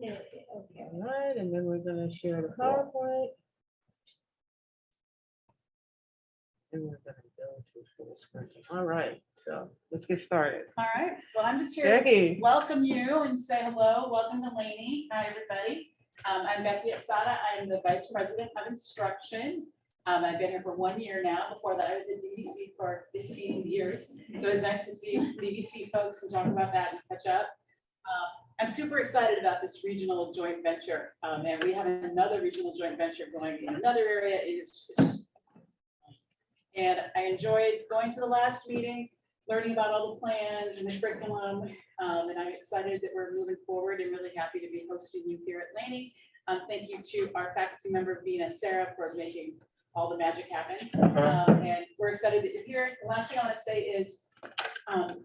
Yeah, okay. All right, and then we're gonna share the PowerPoint. And we're gonna go to full screen. All right, so let's get started. All right, well, I'm just here Becky. to welcome you and say hello. Welcome to Laney. Hi, everybody. I'm Becky Asada. I am the Vice President of Instruction. I've been here for 1 year now. Before that, I was at DVC for 15 years. So it's nice to see DVC folks and talk about that and catch up. I'm super excited about this regional joint venture. And we have another regional joint venture going in another area. It's just, and I enjoyed going to the last meeting, learning about all the plans and the curriculum. And I'm excited that we're moving forward and really happy to be hosting you here at Laney. Thank you to our faculty member, Vina Sarah, for making all the magic happen. And we're excited that you're here. The last thing I want to say is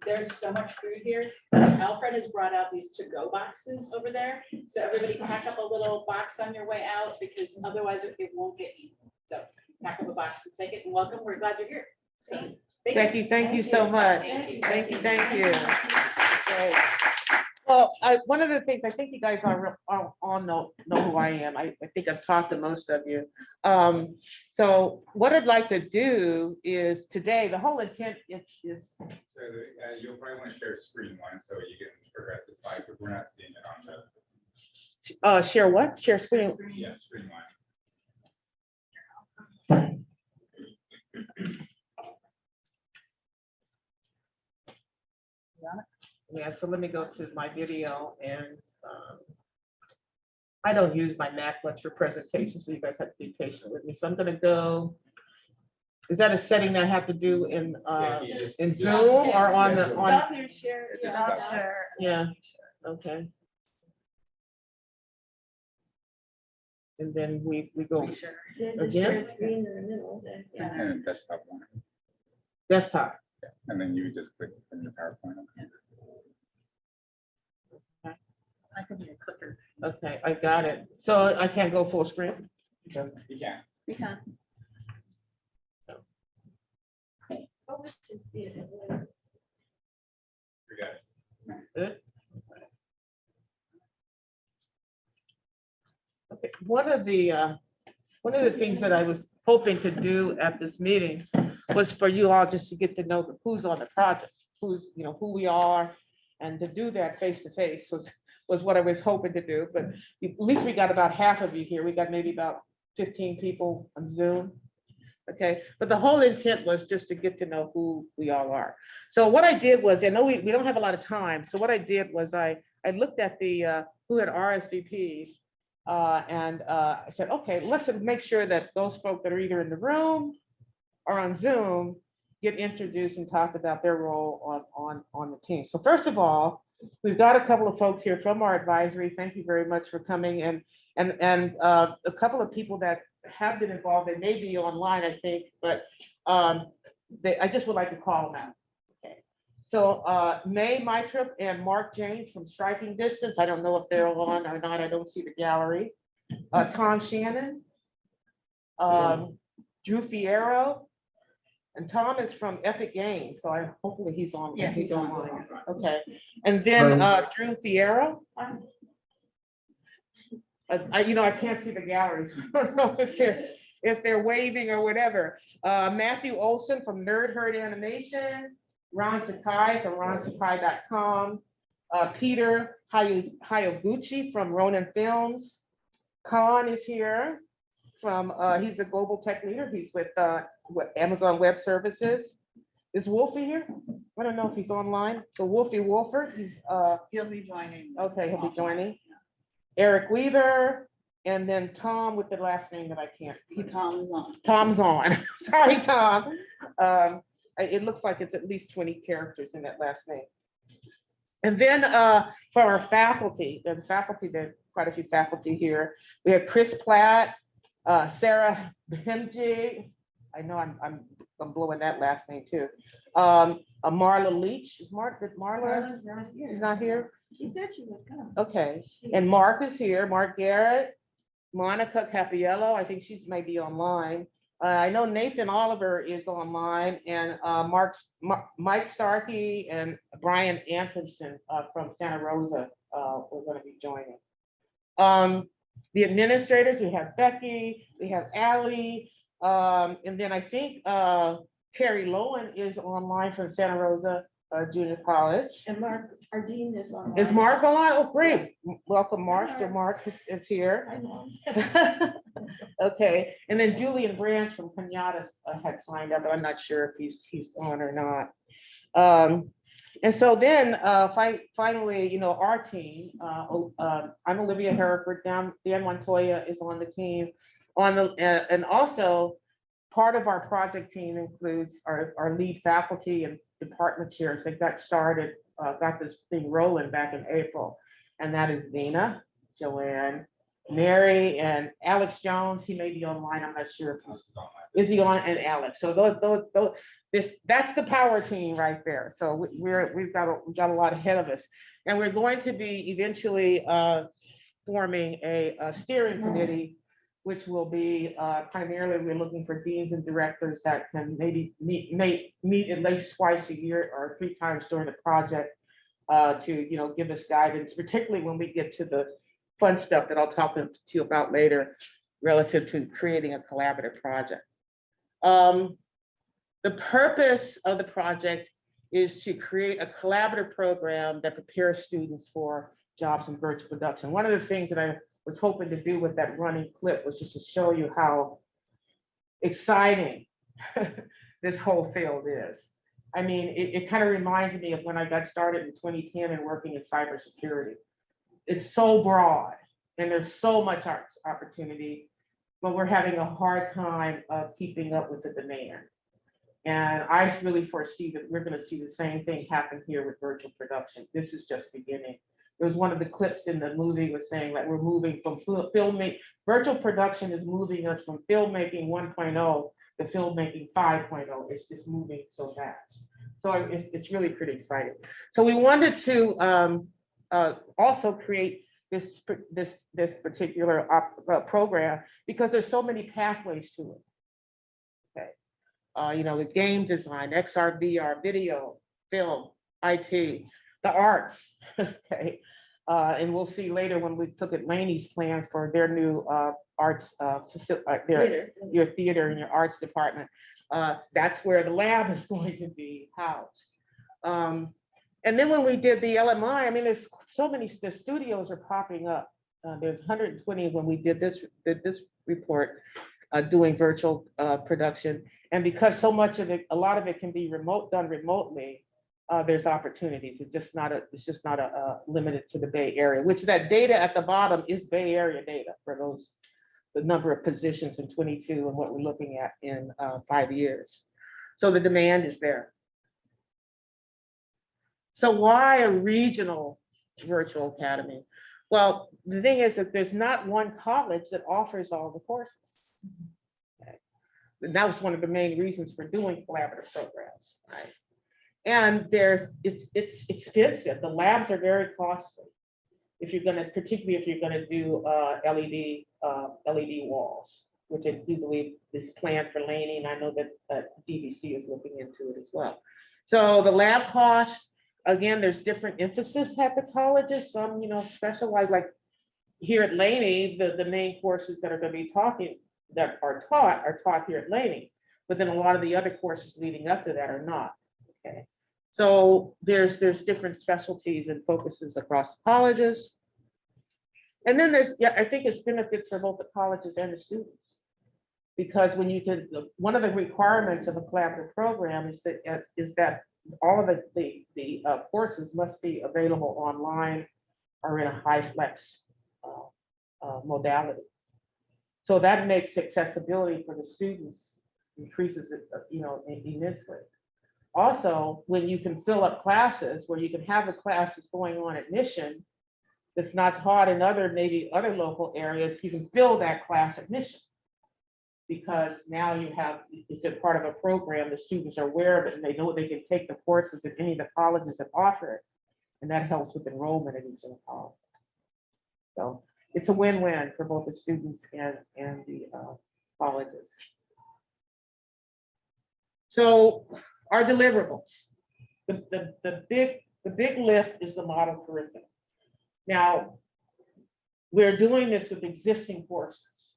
there's so much food here. Alfred has brought out these to-go boxes over there. So everybody pack up a little box on your way out because otherwise it won't get eaten. So pack up a box and take it and welcome. We're glad you're here. So, Becky, thank you so much. Thank you. Thank you. Great. Well, one of the things I think you guys all know who I am. I think I've talked to most of you. So what I'd like to do is today, the whole intent is. So you'll probably want to share screen one so you can progress the slide, but we're not seeing it on the. Share what? Share screen. Yeah, screen one. Yeah, so let me go to my video and I don't use my Mac much for presentations, so you guys have to be patient with me. So I'm gonna go. Is that a setting that I have to do in Zoom or on the on? Stop your share. Just Stop stop. share. Yeah, okay. And then we go There's a Again? share screen in the middle there. Yeah. And then desktop one. desktop. And then you just click from your PowerPoint. I can be a clicker. Okay, I got it. So I can't go full screen? You can. Oh, we should see it later. You got it. Good. Okay, one of the things that I was hoping to do at this meeting was for you all just to get to know who's on the project, who's, who we are, and to do that face to face was what I was hoping to do, but at least we got about half of you here. We got maybe about 15 people on Zoom. Okay, but the whole intent was just to get to know who we all are. So what I did was, I know we don't have a lot of time. So what I did was I looked at the who had RSVP and I said, okay, let's make sure that those folks that are either in the room or on Zoom get introduced and talk about their role on the team. So first of all, we've got a couple of folks here from our advisory. Thank you very much for coming, and a couple of people that have been involved. They may be online, I think, but I just would like to call them out. Okay. So May Mitra and Mark James from Striking Distance. I don't know if they're on or not. I don't see the gallery. Tom Shannon, Drew Fierro, and Tom is from Epic Games. So hopefully he's on. Yeah, he's he's on. online. Okay. And then Drew Fierro. I can't see the galleries. I don't know if they're waving or whatever. Matthew Olson from Nerd Herd Animation, Ron Sakai from ronsakai.com, Peter Hayaguchi from Ronin Films. Khan is here from, he's a global tech leader. He's with Amazon Web Services. Is Wolfie here? I don't know if he's online. So Wolfie Wolford, He'll be joining. okay, he'll be joining. Eric Weaver, and then Tom with the last name that I can't. Tom's on. Tom's on. Sorry, Tom. It looks like it's at least 20 characters in that last name. And then for our faculty, there are quite a few faculty here. We have Chris Platt, Sarah Benji. I know I'm blowing that last name too. Marla Leach. Is Marla? Marla's not here. She's not here. She said she would come. Okay, and Mark is here, Mark Garrett, Monica Capiello, I think she's maybe online. I know Nathan Oliver is online, and Mike Starkey and Brian Antonson from Santa Rosa we're going to be joining. The administrators, we have Becky, we have Ally, and then I think Carrie Lowen is online from Santa Rosa Junior College. And Mark, our dean is on. Is Mark on? Oh, great. Welcome, Mark. So Mark is here. I know. Okay, and then Julian Branch from Pinata had signed up, but I'm not sure if he's on or not. And so then finally, you know, our team, I'm Olivia Hereford, Dan Montoya is on the team, and also part of our project team includes our lead faculty and department chairs. They got started, got this thing rolling back in April, and that is Dina, Joanne, Mary, and Alex Jones. He may be online. I'm not sure if is he on, and Alex. So that's the power team right there. So we've got a lot ahead of us, and we're going to be eventually forming a steering committee, which will be primarily we're looking for deans and directors that can maybe meet at least twice a year or 3 times during the project to give us guidance, particularly when we get to the fun stuff that I'll talk to you about later relative to creating a collaborative project. The purpose of the project is to create a collaborative program that prepares students for jobs in virtual production. One of the things that I was hoping to do with that running clip was just to show you how exciting this whole field is. I mean, it kind of reminds me of when I got started in 2010 and working in cybersecurity. It's so broad and there's so much opportunity, but we're having a hard time keeping up with the demand. And I really foresee that we're going to see the same thing happen here with virtual production. This is just beginning. There was one of the clips in the movie was saying that we're moving from filmmaking. Virtual production is moving us from filmmaking 1.0 to filmmaking 5.0. It's just moving so fast. So it's really pretty exciting. So we wanted to also create this particular program because there's so many pathways to it. Okay, the game design, XR, VR, video, film, IT, the arts. Okay, and we'll see later when we look at Laney's plan for their new arts your theater and your arts department. That's where the lab is going to be housed. And then when we did the LMI, I mean, there's so many, the studios are popping up. There's 120 when we did this report doing virtual production. And because so much of it, a lot of it can be done remotely, there's opportunities. It's just not limited to the Bay Area, which that data at the bottom is Bay Area data for the number of positions in 22 and what we're looking at in 5 years. So the demand is there. So why a regional virtual academy? Well, the thing is that there's not one college that offers all the courses. Okay. And that was one of the main reasons for doing collaborative programs, right? And it's expensive. The labs are very costly. Particularly if you're gonna do LED walls, which I do believe is planned for Laney, and I know that DVC is looking into it as well. So the lab costs, again, there's different emphasis at the colleges. Some, specialize, like here at Laney, the main courses that are going to be are taught here at Laney. But then a lot of the other courses leading up to that are not. Okay, so there's different specialties and focuses across the colleges. And then I think it's benefits for both the colleges and the students, because when one of the requirements of a collaborative program is that all of the courses must be available online or in a high flex modality. So that makes accessibility for the students increases it, immensely. Also, when you can fill up classes where you can have the classes going on at Mission that's not taught in maybe other local areas, you can fill that class at Mission. Because now it's a part of a program, the students are aware of it and they know they can take the courses at any of the colleges that offer it. And that helps with enrollment at each of the colleges. So it's a win-win for both the students and the colleges. So our deliverables, the big lift is the model curriculum. Now, we're doing this with existing courses.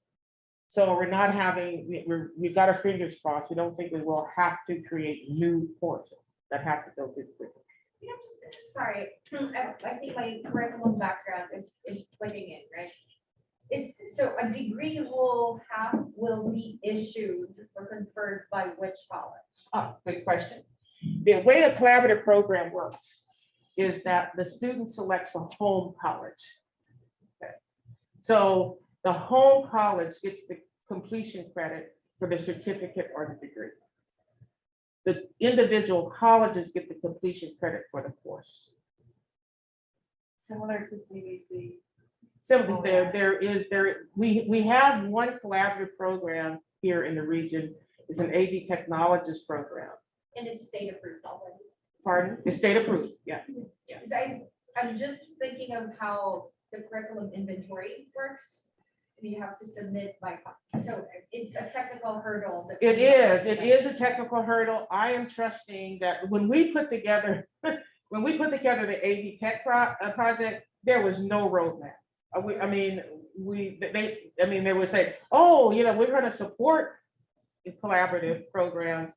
So we're not having, we've got our fingers crossed. We don't think we will have to create new courses that have to go through the curriculum. You know, just, sorry, I think my curriculum background is clicking in, right? So a degree will be issued or conferred by which college? Oh, good question. The way a collaborative program works is that the student selects a home college. Okay. So the home college gets the completion credit for the certificate or the degree. The individual colleges get the completion credit for the course. Similar to CBC. So we have one collaborative program here in the region. It's an AV technologist program. And it's state approved already. Pardon? It's state approved, yeah. Because I'm just thinking of how the curriculum inventory works. You have to submit so it's a technical hurdle. It is a technical hurdle. I am trusting that when we put together, the AV tech project, there was no roadmap. They would say, oh, we're going to support collaborative programs,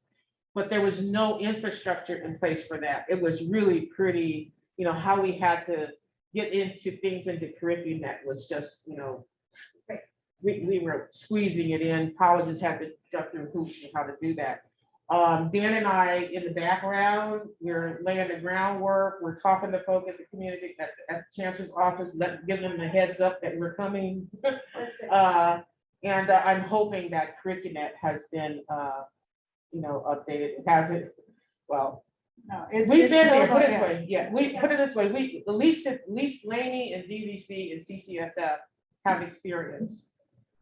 but there was no infrastructure in place for that. It was really pretty, how we had to get into things into curriculum that was just, we were squeezing it in. Colleges had to jump through hoops and how to do that. Dan and I in the background, we're laying the groundwork. We're talking to folks at the community, at the chancellor's office, giving them the heads up that we're coming. And I'm hoping that CurricuNet has been, updated. It hasn't. Well, No, we've been there. Put it this way, yeah. We put it this way. We at least Laney and DVC and CCSF have experience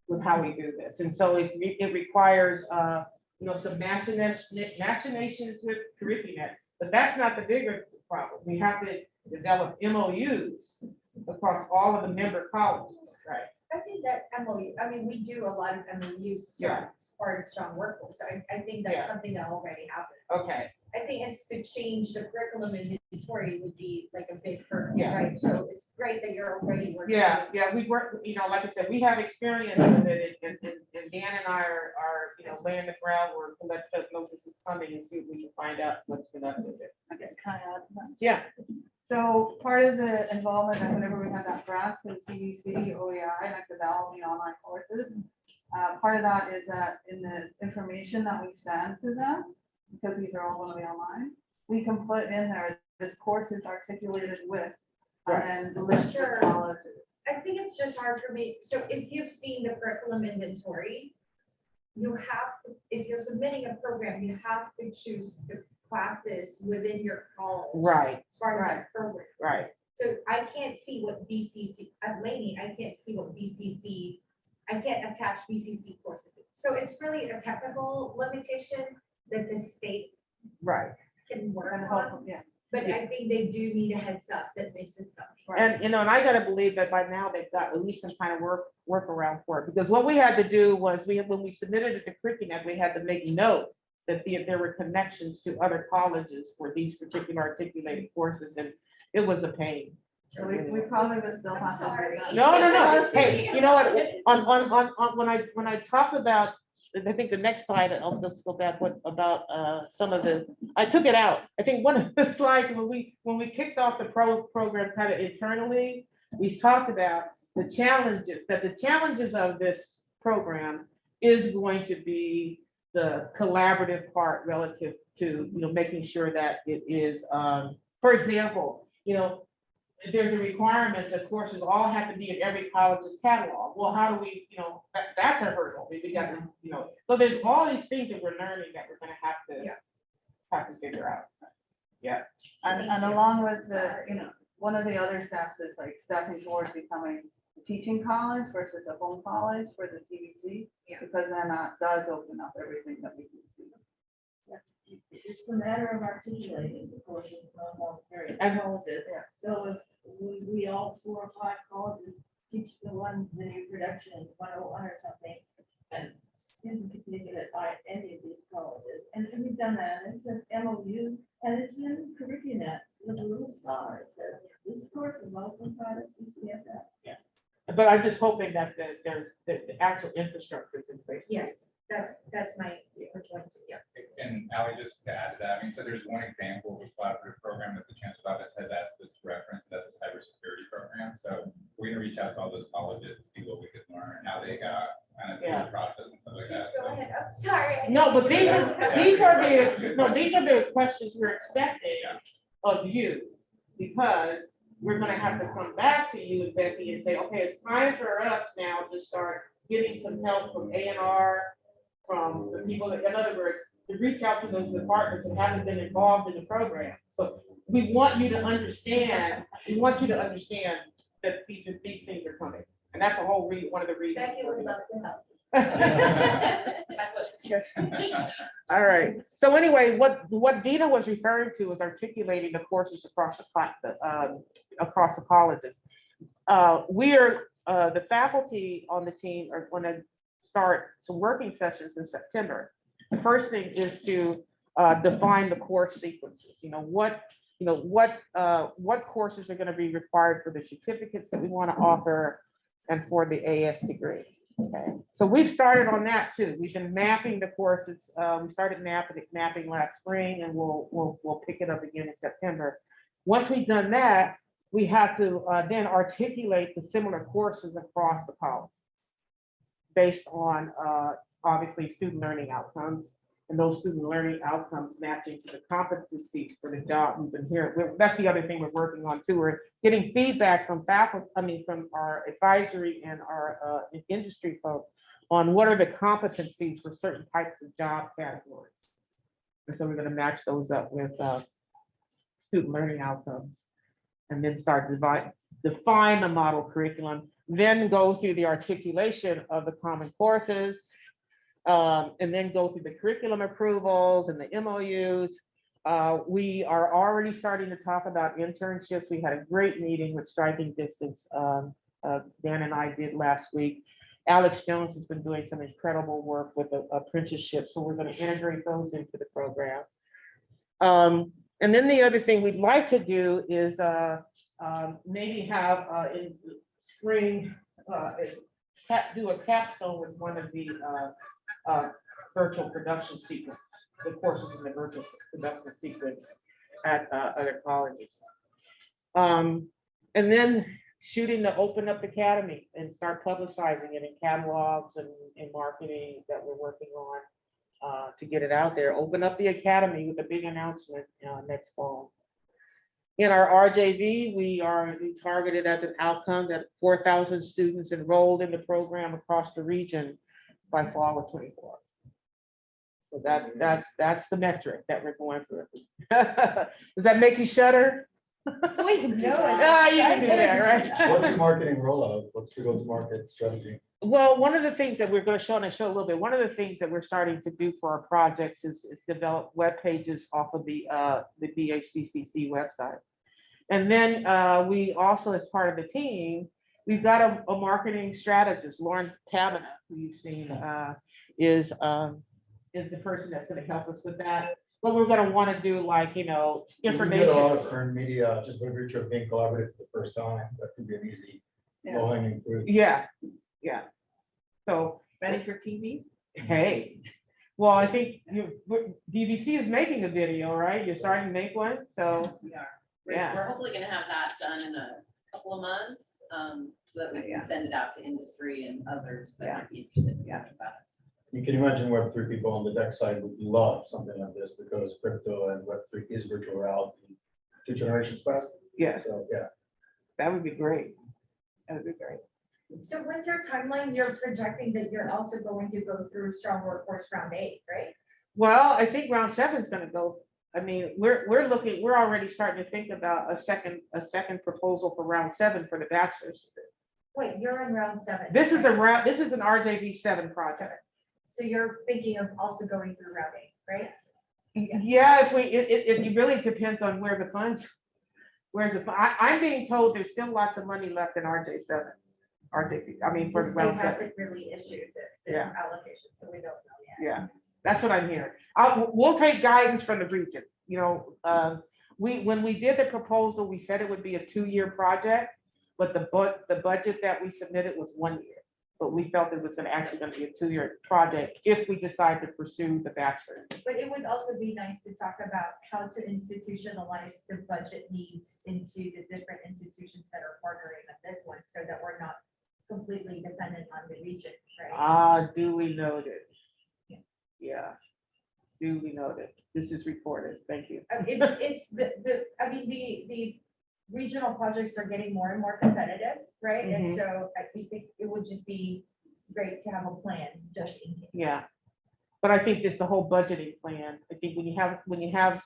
with how we do this, and so it requires some machinations with CurricuNet, but that's not the bigger problem. We have to develop MOUs across all of the member colleges, right? I think that MOU, we do a lot of MOUs, Yeah. part of strong workforce. I think Yeah. that's something that already happens. Okay, I think it's to change the curriculum inventory would be like a big hurdle, Yeah. right? So it's great that you're already working. yeah, we work, like I said, we have experience with it, and Dan and I are laying the groundwork to let folks know this is coming and see if we can find out what's going on with it. Okay, kind of. Yeah, So part of the involvement, and whenever we had that grant for the CDC, OEI, like developing online courses, part of that is that in the information that we send to them, because these are all going to be online, we can put in there, this course is articulated with, and then the list of Sure. colleges. I think it's just hard for me. So if you've seen the curriculum inventory, if you're submitting a program, you have to choose the classes within your college. right, As part of that program. right. So I can't see what BCC, at Laney, I can't see what BCC, I can't attach BCC courses. So it's really a technical limitation that the state Right. can work And on. help, yeah. But I think they do need a heads up that this is coming. And, and I gotta believe that by now they've got at least some kind of workaround for it, because what we had to do was when we submitted it to CurricuNet, we had to make note that there were connections to other colleges for these particular articulated courses, and it was a pain. So we probably would still I'm have to. do sorry. that. No. Hey, you know what? When I talk about, I think the next slide, let's go back about some of the, I took it out. I think one of the slides when we kicked off the program kind of internally, we talked about the challenges of this program is going to be the collaborative part relative to making sure that it is, for example, there's a requirement that courses all have to be in every college's catalog. Well, how do we, that's a hurdle. We got to, so there's all these things that we're learning that we're gonna have to figure out. Yeah. And along with the, one of the other steps is like stepping towards becoming a teaching college versus a home college for the CBC. Yeah. Because then that does open up everything that we can see. It's a matter of articulating the courses among various And- colleges. So if we all 4 or 5 colleges teach the new production 101 or something, and students can take it at any of these colleges. And we've done that, and it's an MOU, and it's in CurricuNet with a little star. It says, this course is also taught at CCSF. but I'm just hoping that the actual infrastructure is in place. Yes, that's my, point too, yeah. And Ally, just to add to that, I mean, so there's one example of a collaborative program that the chancellor's office has asked us to reference, that's a cybersecurity program. So we're gonna reach out to all those colleges and see what we could learn, how they got kind of through the process and stuff like that. Go So- ahead, I'm sorry. No, but these are the questions we're expecting of you, because we're gonna have to come back to you, Becky, and say, okay, it's time for us now to start getting some help from A&R, from the people that, in other words, to reach out to those departments that haven't been involved in the program. So we want you to understand, that these things are coming. And that's the whole one of the reasons. Becky would love to help. All right, so anyway, what Dina was referring to is articulating the courses across the colleges. The faculty on the team are going to start some working sessions in September. The first thing is to define the course sequences. What courses are going to be required for the certificates that we want to offer and for the AS degree. Okay, so we've started on that too. We've been mapping the courses. We started mapping last spring, and we'll pick it up again in September. Once we've done that, we have to then articulate the similar courses across the college based on obviously student learning outcomes, and those student learning outcomes matching to the competencies for the job we've been hearing. That's the other thing we're working on too. We're getting feedback from faculty, from our advisory and our industry folks on what are the competencies for certain types of job categories. And so we're going to match those up with student learning outcomes, and then start define the model curriculum, then go through the articulation of the common courses, and then go through the curriculum approvals and the MOUs. We are already starting to talk about internships. We had a great meeting with Striking Distance. Dan and I did last week. Alex Jones has been doing some incredible work with apprenticeships, so we're going to integrate those into the program. And then the other thing we'd like to do is maybe have in spring do a capstone with one of the virtual production sequence, the courses in the virtual production sequence at other colleges. And then shooting to open up the academy and start publicizing it in catalogs and in marketing that we're working on to get it out there. Open up the academy with a big announcement next fall. In our RJV, we targeted as an outcome that 4,000 students enrolled in the program across the region by fall of 24. So that's the metric that we're going through. Does that make you shudder? We can do it. Ah, you can do that, right? What's the marketing rollout? What's the go-to-market strategy? Well, one of the things that we're going to show, and I show a little bit, one of the things that we're starting to do for our projects is develop web pages off of the BHCCC website. And then we also, as part of the team, we've got a marketing strategist, Lauren Tabana, who you've seen, is the person that's going to help us with that. But we're going to want to do like, information. We did a lot of current media, just by virtue of being collaborative for the first time. That could be an easy low-hanging fruit. Yeah. So, Ready for TV? hey, well, I think DVC is making a video, right? You're starting to make one, so. We are. Yeah. We're hopefully gonna have that done in a couple of months, so that we can send it out to industry and others that might be interested in learning about us. You can imagine Web3 people on the deck side would love something like this because crypto and Web3 is virtual reality 2 generations past. Yeah, So, yeah. that would be great. That would be great. So with your timeline, you're projecting that you're also going to go through strong workforce round 8, right? Well, I think round 7 is gonna go. I mean, we're already starting to think about a second proposal for round 7 for the bachelor's. Wait, you're in round 7. This is an RJV 7 project. So you're thinking of also going through round 8, right? Yeah, it really depends on where the funds, I'm being told there's still lots of money left in RJ7. RJV, I mean, for The the state round 7. hasn't really issued the Yeah. allocation, so we don't know yet. Yeah, that's what I'm hearing. We'll take guidance from the region. When we did the proposal, we said it would be a 2-year project. but the budget that we submitted was 1 year. But we felt it was gonna be a 2-year project if we decide to pursue the bachelor's. But it would also be nice to talk about how to institutionalize the budget needs into the different institutions that are partnering on this one, so that we're not completely dependent on the region, right? Duly noted. Yeah, duly noted. This is recorded. Thank you. It's I mean, the regional projects are getting more and more competitive, right? And so I think it would just be great to have a plan just in case. Yeah. But I think just the whole budgeting plan, I think when you have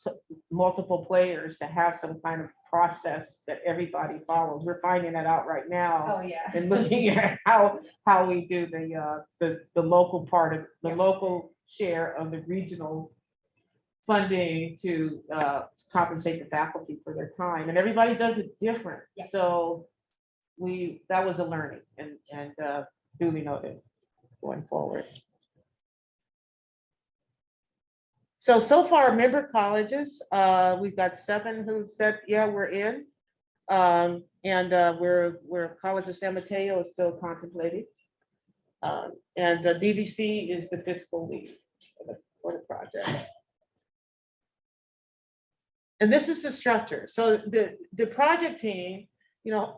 multiple players, to have some kind of process that everybody follows. We're finding that out right now Oh, yeah. and looking at how we do the local part of the local share of the regional funding to compensate the faculty for their time, and everybody does it different. Yeah. So that was a learning and duly noted going forward. So far, member colleges, we've got 7 who said, yeah, we're in. And we're College of San Mateo is still contemplating. And the DVC is the fiscal lead for the project. And this is the structure. So the project team, you know,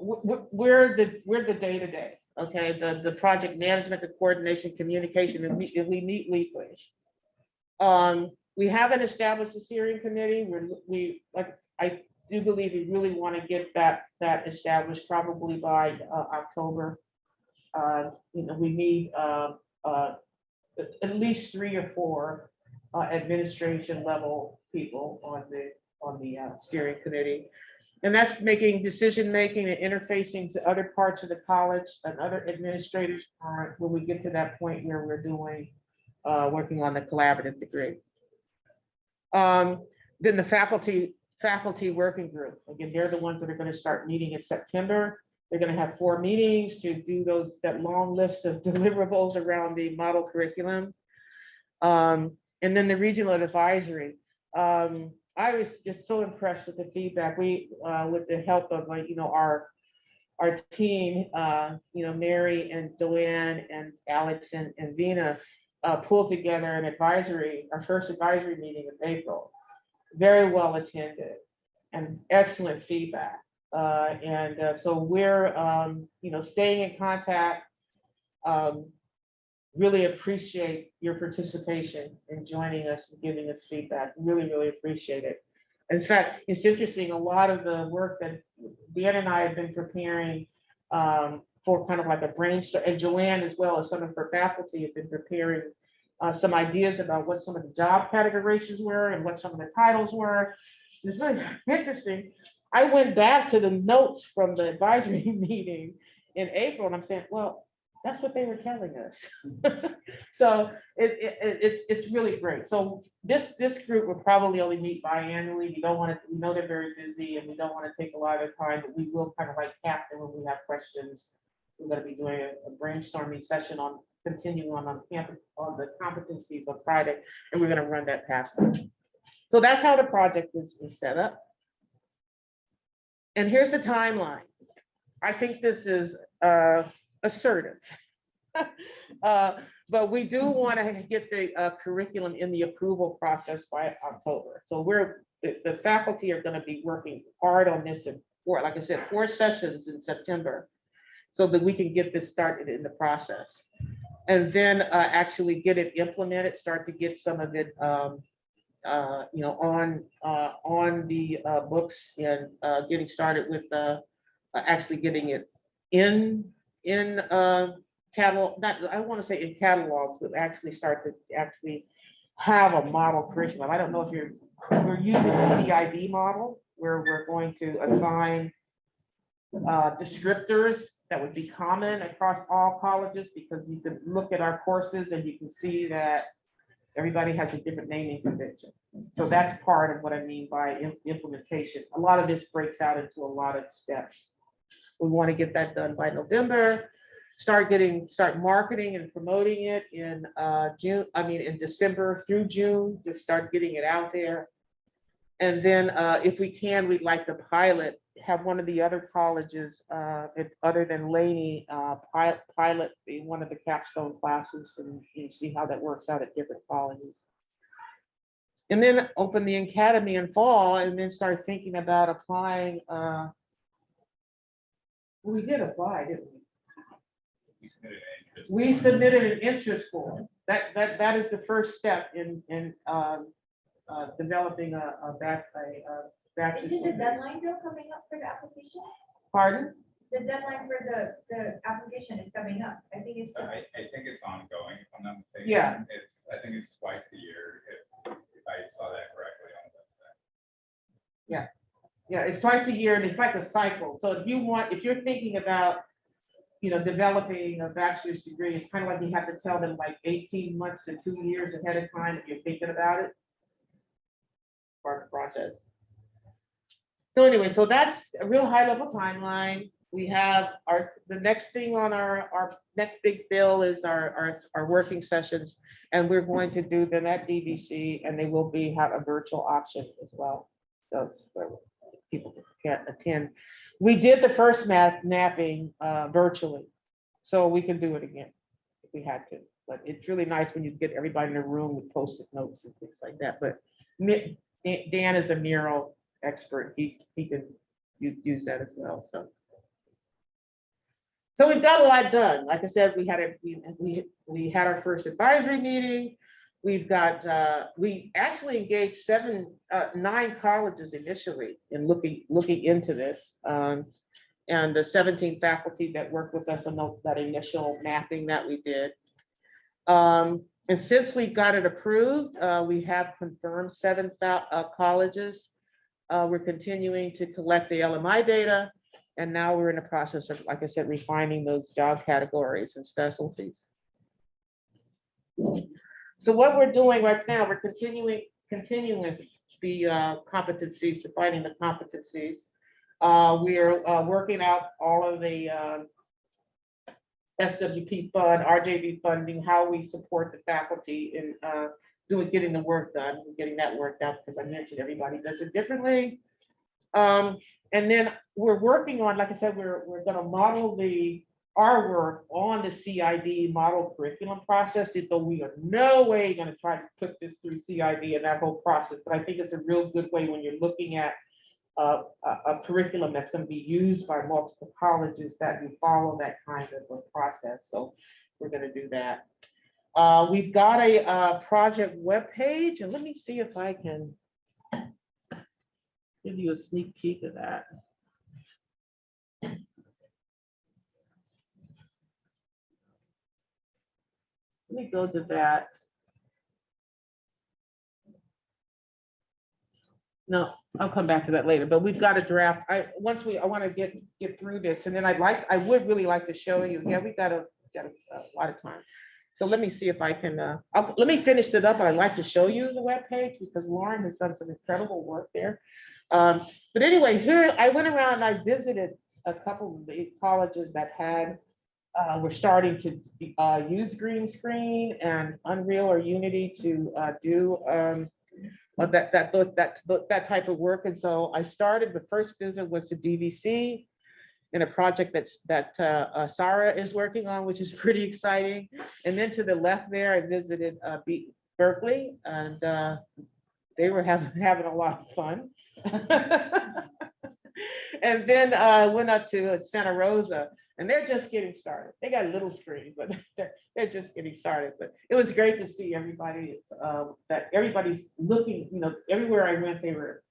we're the day-to-day, okay? The project management, the coordination, communication, and we meet weekly. We haven't established a steering committee. I do believe we really want to get that established probably by October. You know, we need at least 3 or 4 administration level people on the steering committee. And that's making decision-making and interfacing to other parts of the college and other administrators when we get to that point where we're doing, working on the collaborative degree. Then the faculty working group, again, they're the ones that are going to start meeting in September. They're going to have 4 meetings to do that long list of deliverables around the model curriculum. And then the regional advisory. I was just so impressed with the feedback. We, with the help of our team, Mary and Joanne and Alex and Vina, pulled together an advisory, our first advisory meeting in April. Very well attended and excellent feedback. So we're, staying in contact. Really appreciate your participation in joining us and giving us feedback. Really, really appreciate it. In fact, it's interesting, a lot of the work that Dan and I have been preparing for kind of like a brainstorm, and Joanne as well as some of her faculty have been preparing some ideas about what some of the job categorizations were and what some of the titles were. It's really interesting. I went back to the notes from the advisory meeting in April and I'm saying, well, that's what they were telling us. So it's really great. So this group will probably only meet biannually. We know they're very busy and we don't want to take a lot of time, but we will kind of like captain when we have questions. We're going to be doing a brainstorming session on continuing on campus on the competencies on Friday, and we're going to run that past them. So that's how the project is set up. And here's the timeline. I think this is assertive. But we do want to get the curriculum in the approval process by October. So the faculty are going to be working hard on this in like I said, 4 sessions in September, so that we can get this started in the process. And then actually get it implemented, start to get some of it on the books, and getting started with actually getting it in catalog, I want to say in catalogs, but actually start to actually have a model curriculum. I don't know if we're using the CIB model where we're going to assign descriptors that would be common across all colleges, because you can look at our courses and you can see that everybody has a different naming convention. So that's part of what I mean by implementation. A lot of this breaks out into a lot of steps. We want to get that done by November, start marketing and promoting it in in December through June, just start getting it out there. And then if we can, we'd like to pilot have one of the other colleges, other than Laney, pilot one of the capstone classes and see how that works out at different colleges. And then open the academy in fall and then start thinking about applying. We did apply, didn't we? We submitted an interest. We submitted an interest form. That is the first step in developing a bachelor's. Isn't the degree. deadline though coming up for the application? Pardon? The deadline for the application is coming up. I think it's. I think it's ongoing, if I'm not mistaken. Yeah. I think it's twice a year, if I saw that correctly on the website. Yeah, it's twice a year and it's like a cycle. So if you're thinking about, developing a bachelor's degree, it's kind of like you have to tell them like 18 months to 2 years ahead of time if you're thinking about it. Part of the process. So anyway, so that's a real high level timeline. We have the next thing on our next big bill is our working sessions, and we're going to do them at DVC, and they will have a virtual option as well. So it's where people can't attend. We did the first mapping virtually, so we can do it again if we had to. But it's really nice when you get everybody in a room with post-it notes and things like that. But Dan is a mural expert. He can use that as well. So we've got a lot done. Like I said, we had our first advisory meeting. We've got we actually engaged 9 colleges initially in looking into this, and the 17 faculty that worked with us on that initial mapping that we did. And since we got it approved, we have confirmed 7 colleges. We're continuing to collect the LMI data. And now we're in the process of, like I said, refining those job categories and specialties. So what we're doing right now, we're continuing the competencies, defining the competencies. We are working out all of the SWP fund, RJV funding, how we support the faculty in getting the work done, getting that worked out, because I mentioned everybody does it differently. And then we're working on, like I said, we're going to model our work on the CID model curriculum process, though we are no way going to try to put this through CID and that whole process. But I think it's a real good way when you're looking at a curriculum that's going to be used by multiple colleges, that you follow that kind of a process. So we're going to do that. We've got a project webpage, and let me see if I can give you a sneak peek of that. Let me go to that. No, I'll come back to that later, but we've got a draft. I want to get through this, and then I would really like to show you. Yeah, we've got a lot of time. So let me see if I can, let me finish it up. I'd like to show you the webpage because Lauren has done some incredible work there. But anyway, here I went around and I visited a couple of the colleges that were starting to use green screen and Unreal or Unity to do that type of work. And so I started, the first visit was to DVC in a project that Sarah is working on, which is pretty exciting. And then to the left there, I visited Berkeley, and they were having a lot of fun. And then went up to Santa Rosa, and they're just getting started. They got a little screen, but they're just getting started. But it was great to see everybody. That everybody's looking, everywhere I went,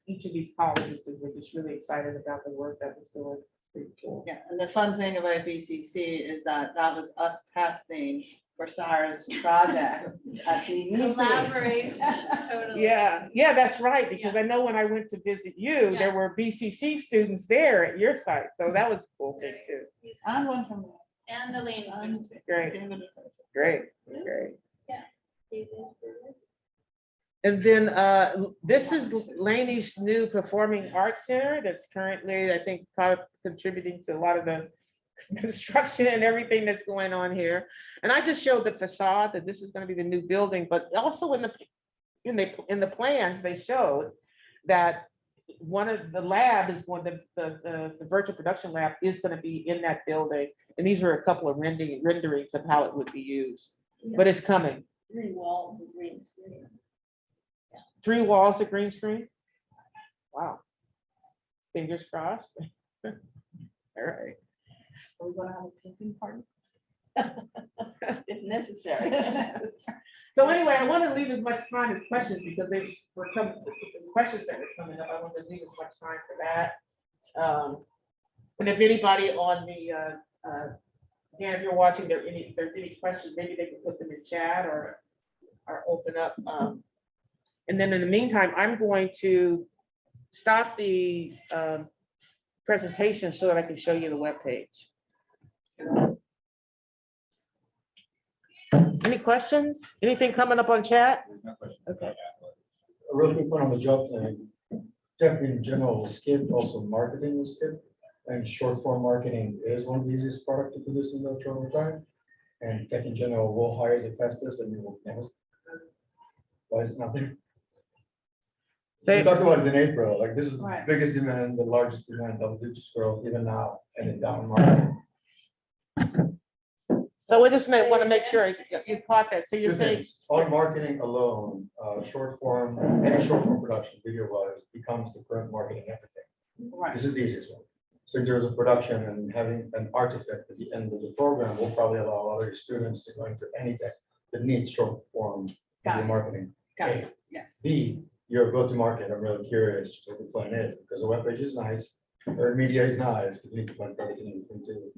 each of these colleges were just really excited about the work that was doing. Pretty cool. Yeah, and the fun thing about BCC is that was us testing for Sarah's project at the Collaboration, totally. Yeah, that's right, because I know when I went to visit you, there were BCC students there at your site, so that was a cool thing too. And one from And the Laney. Great. Yeah. And then this is Laney's new Performing Arts Center that's currently, I think, probably contributing to a lot of the construction and everything that's going on here. And I just showed the facade that this is going to be the new building, but also in the plans they showed that one of the lab is one of the virtual production lab is gonna be in that building. And these are a couple of renderings of how it would be used, but it's coming. 3 walls of green screen. 3 walls of green screen. Wow. Fingers crossed. All right. Are we gonna have a painting party? If necessary. So anyway, I want to leave as much time as questions because questions that were coming up. I want to leave as much time for that. And if anybody on the, again, if you're watching, if there's any questions, maybe they can put them in chat or open up. And then in the meantime, I'm going to stop the presentation so that I can show you the webpage. Any questions? Anything coming up on chat? There's no question. Okay. A really quick one on the job thing. Tech in general was skipped, also marketing was skipped. And short form marketing is one of the easiest product to produce in the short time. And tech in general will hire the fastest and you will never. Why is it not there? We Say, talked about it in April, like this is the Right. biggest demand, the largest demand, double-digit growth even now and in down market. so we just want to make sure you caught that. So you're Two saying, things. On marketing alone, short form, any short form production, video wise, becomes the current marketing everything. Right. This is the easiest one. So in terms of production and having an artifact at the end of the program will probably allow other students to go into any tech that needs short form Got video it. marketing. Got A. it. Yes. B, your go-to-market, I'm really curious what the plan is, because the webpage is nice, or media is nice, but you need to plan for everything you can do.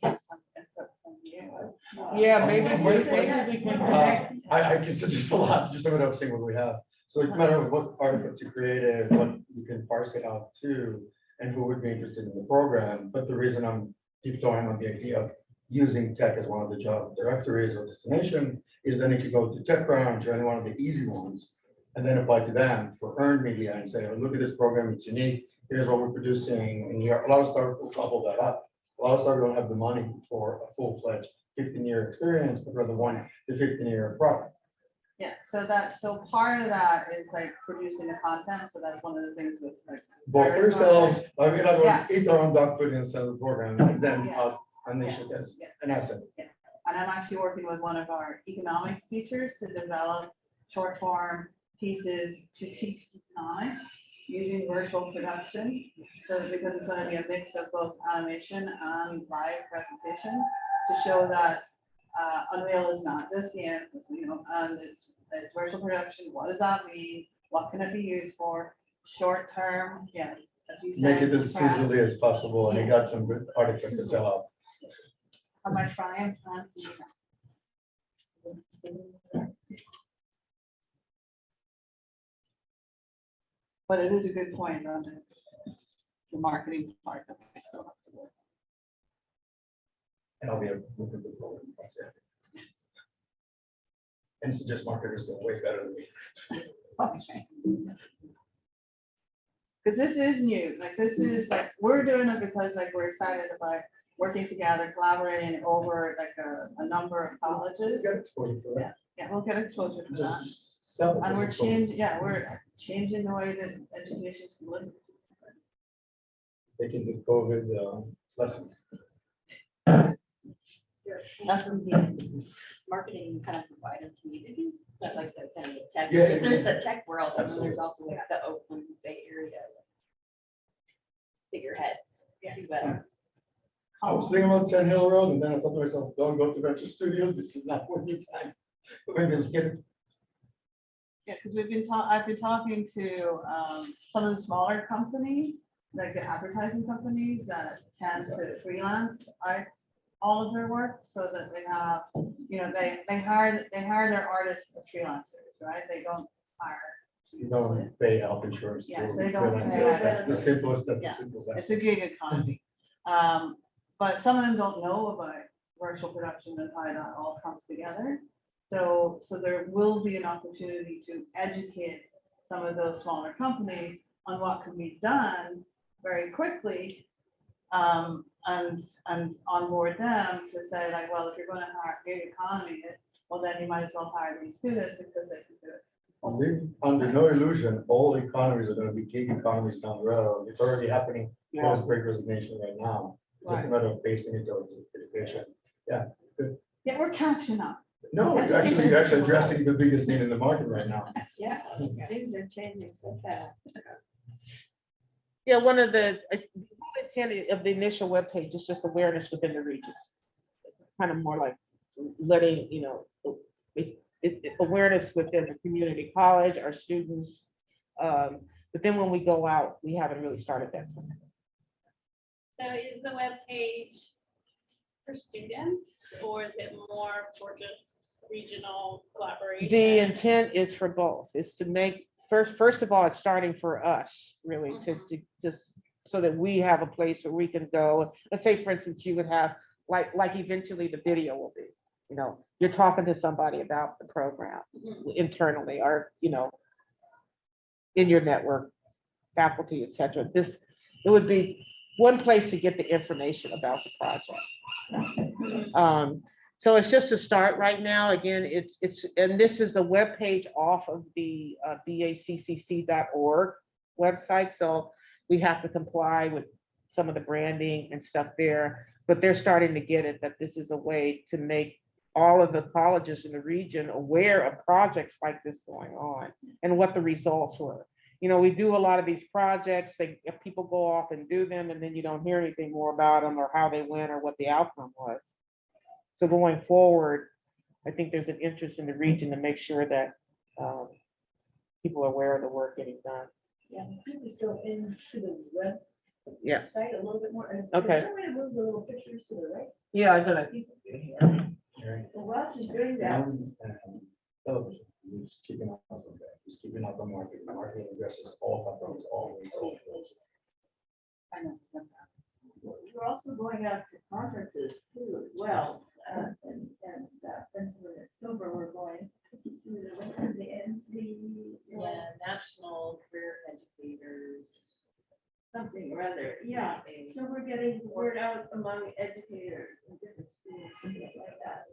Some input from you. yeah, maybe we can connect. I can suggest a lot, just a matter of seeing what we have. So it's a matter of what article to create it, what you can parse it out to, and who would be interested in the program. But the reason I'm tiptoeing on the idea of using tech as one of the job directories or destination is then if you go to TechCrunch or any one of the easy ones, and then apply to them for earned media and say, oh, look at this program, it's unique, here's what we're producing, and a lot of startups will gobble that up. A lot of startups don't have the money for a full-fledged 15-year experience, but rather want the 15-year product. Yeah, so part of that is like producing the content, so that's one of the things with like. Both for yourselves, I mean, I Yeah. eat our own dog food and sell the program, and then Yeah. unleash it as Yeah. an asset. And I'm actually working with one of our economics teachers to develop short form pieces to teach economics using virtual production. So because it's going to be a mix of both animation and live presentation to show that Unreal is not just games, and it's virtual production. What does that mean? What can it be used for? Short term, yeah. As you Make said, it as craft. easily as possible, and you got some good artifacts to sell out. Am I trying? But it is a good point on the marketing part that I still have to work. And I'll be able to look at the program. That's it. And suggest marketers go way better than me. Okay. Because this is new, like this is like, we're doing it because like we're excited about working together, collaborating over like a number of colleges. Get exposure for that. Yeah, we'll get exposure to that. Just sell it. And as we're exposure. changing, yeah, we're changing the way that education's delivered. Taking the COVID lessons. That's the Marketing kind of provider community, is that like the kind of the tech, Yeah, there's the tech world, and then absolutely. there's also like the Oakland Bay Area. Figureheads. Yeah. But I was thinking about Sand Hill Road, and then I thought to myself, don't go to Venture Studios, this is not what you time. But maybe later. Yeah, because I've been talking to some of the smaller companies, like the advertising companies that tend to freelance all of their work so that they have, they hire their artists as freelancers, right? They don't hire. You don't pay health insurance. Yes, to they don't freelance. pay That's the health simplest, that's the Yeah. simplest. It's a gig economy. But some of them don't know about virtual production and how that all comes together. So there will be an opportunity to educate some of those smaller companies on what can be done very quickly. And onboard them to say like, well, if you're going to hire gig economy, well, then you might as well hire these students because they can do it live under no illusion, all economies are gonna be gig economies down the road. It's already happening Yeah. post Great Resignation right now. Just a matter of basing it towards education. Yeah, we're catching up. No, you're actually addressing the biggest need in the market right now. Yeah, things are changing so fast. Yeah, one of the whole intent of the initial webpage is just awareness within the region. Kind of more like letting, it's awareness within the community college, our students. But then when we go out, we haven't really started that. So is the webpage for students or is it more for just regional collaboration? The intent is for both, is to make, first of all, it's starting for us, really, to just, so that we have a place where we can go. Let's say, for instance, you would have, like eventually the video will be, you're talking to somebody about the program internally, or, in your network, faculty, et cetera. It would be one place to get the information about the project. So it's just a start right now. Again, and this is a webpage off of the baccc.org website. So we have to comply with some of the branding and stuff there, but they're starting to get it, that this is a way to make all of the colleges in the region aware of projects like this going on and what the results were. We do a lot of these projects, people go off and do them, and then you don't hear anything more about them or how they went or what the outcome was. So going forward, I think there's an interest in the region to make sure that people are aware of the work getting done. Yeah, could you just go into the web Yeah. site a little bit more? Is Okay. there a way to move the little pictures to the right? Yeah, I'm gonna. Well, while she's doing that, Television, you're just keeping up on that, just keeping up on marketing. Marketing addresses all platforms, always. I know. we're also going out to conferences too as well. And in October, we're going to the NC. Yeah, National Career Educators. Something or other, yeah. So we're getting word out among educators and different schools and stuff like that.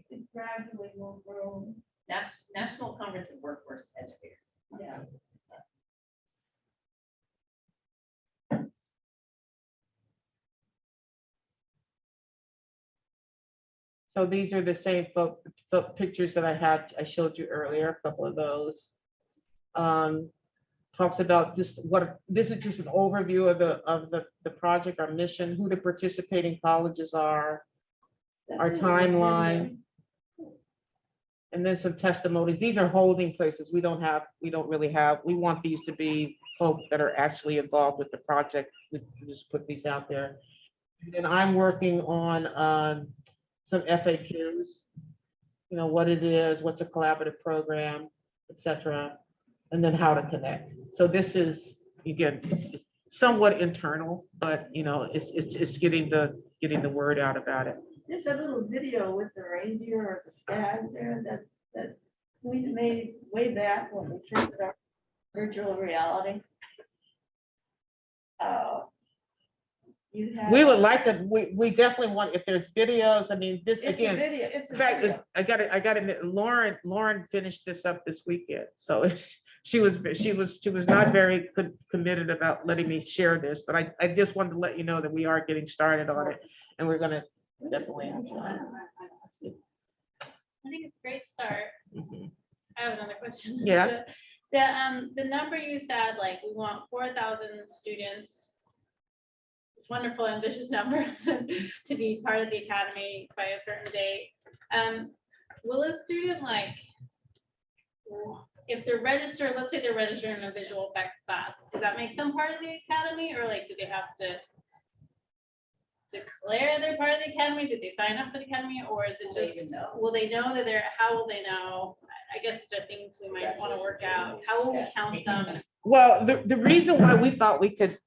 It gradually will grow. National Conference of Workforce Educators. Yeah. So these are the same pictures that I showed you earlier, a couple of those. Talks about this is just an overview of the project, our mission, who the participating colleges are, our timeline, and then some testimonies. These are holding places. We don't really have, we want these to be folks that are actually involved with the project. We just put these out there. And then I'm working on some FAQs, what it is, what's a collaborative program, etc., and then how to connect. So this is, again, it's somewhat internal, but it's getting the word out about it. There's a little video with the reindeer or the stag there that we made way back when we first started virtual reality. We would like to, we definitely want, if there's videos, I mean, this, It's a again, video, it's a in fact, video. I got to admit, Lauren finished this up this weekend. So she was not very committed about letting me share this, but I just wanted to let you know that we are getting started on it, and we're gonna definitely. I think it's a great start. I have another question. Yeah. The number you said, like, we want 4,000 students. It's a wonderful, ambitious number to be part of the academy by a certain date. Will a student, like, if they're registered, let's say they're registered in a visual effects class, does that make them part of the academy, or like, do they have to declare they're part of the academy? Did they sign up for the academy, or is it just, will they know that they're, how will they know? I guess there are things we might want to work out. How will we count them? Well, the reason why we thought we could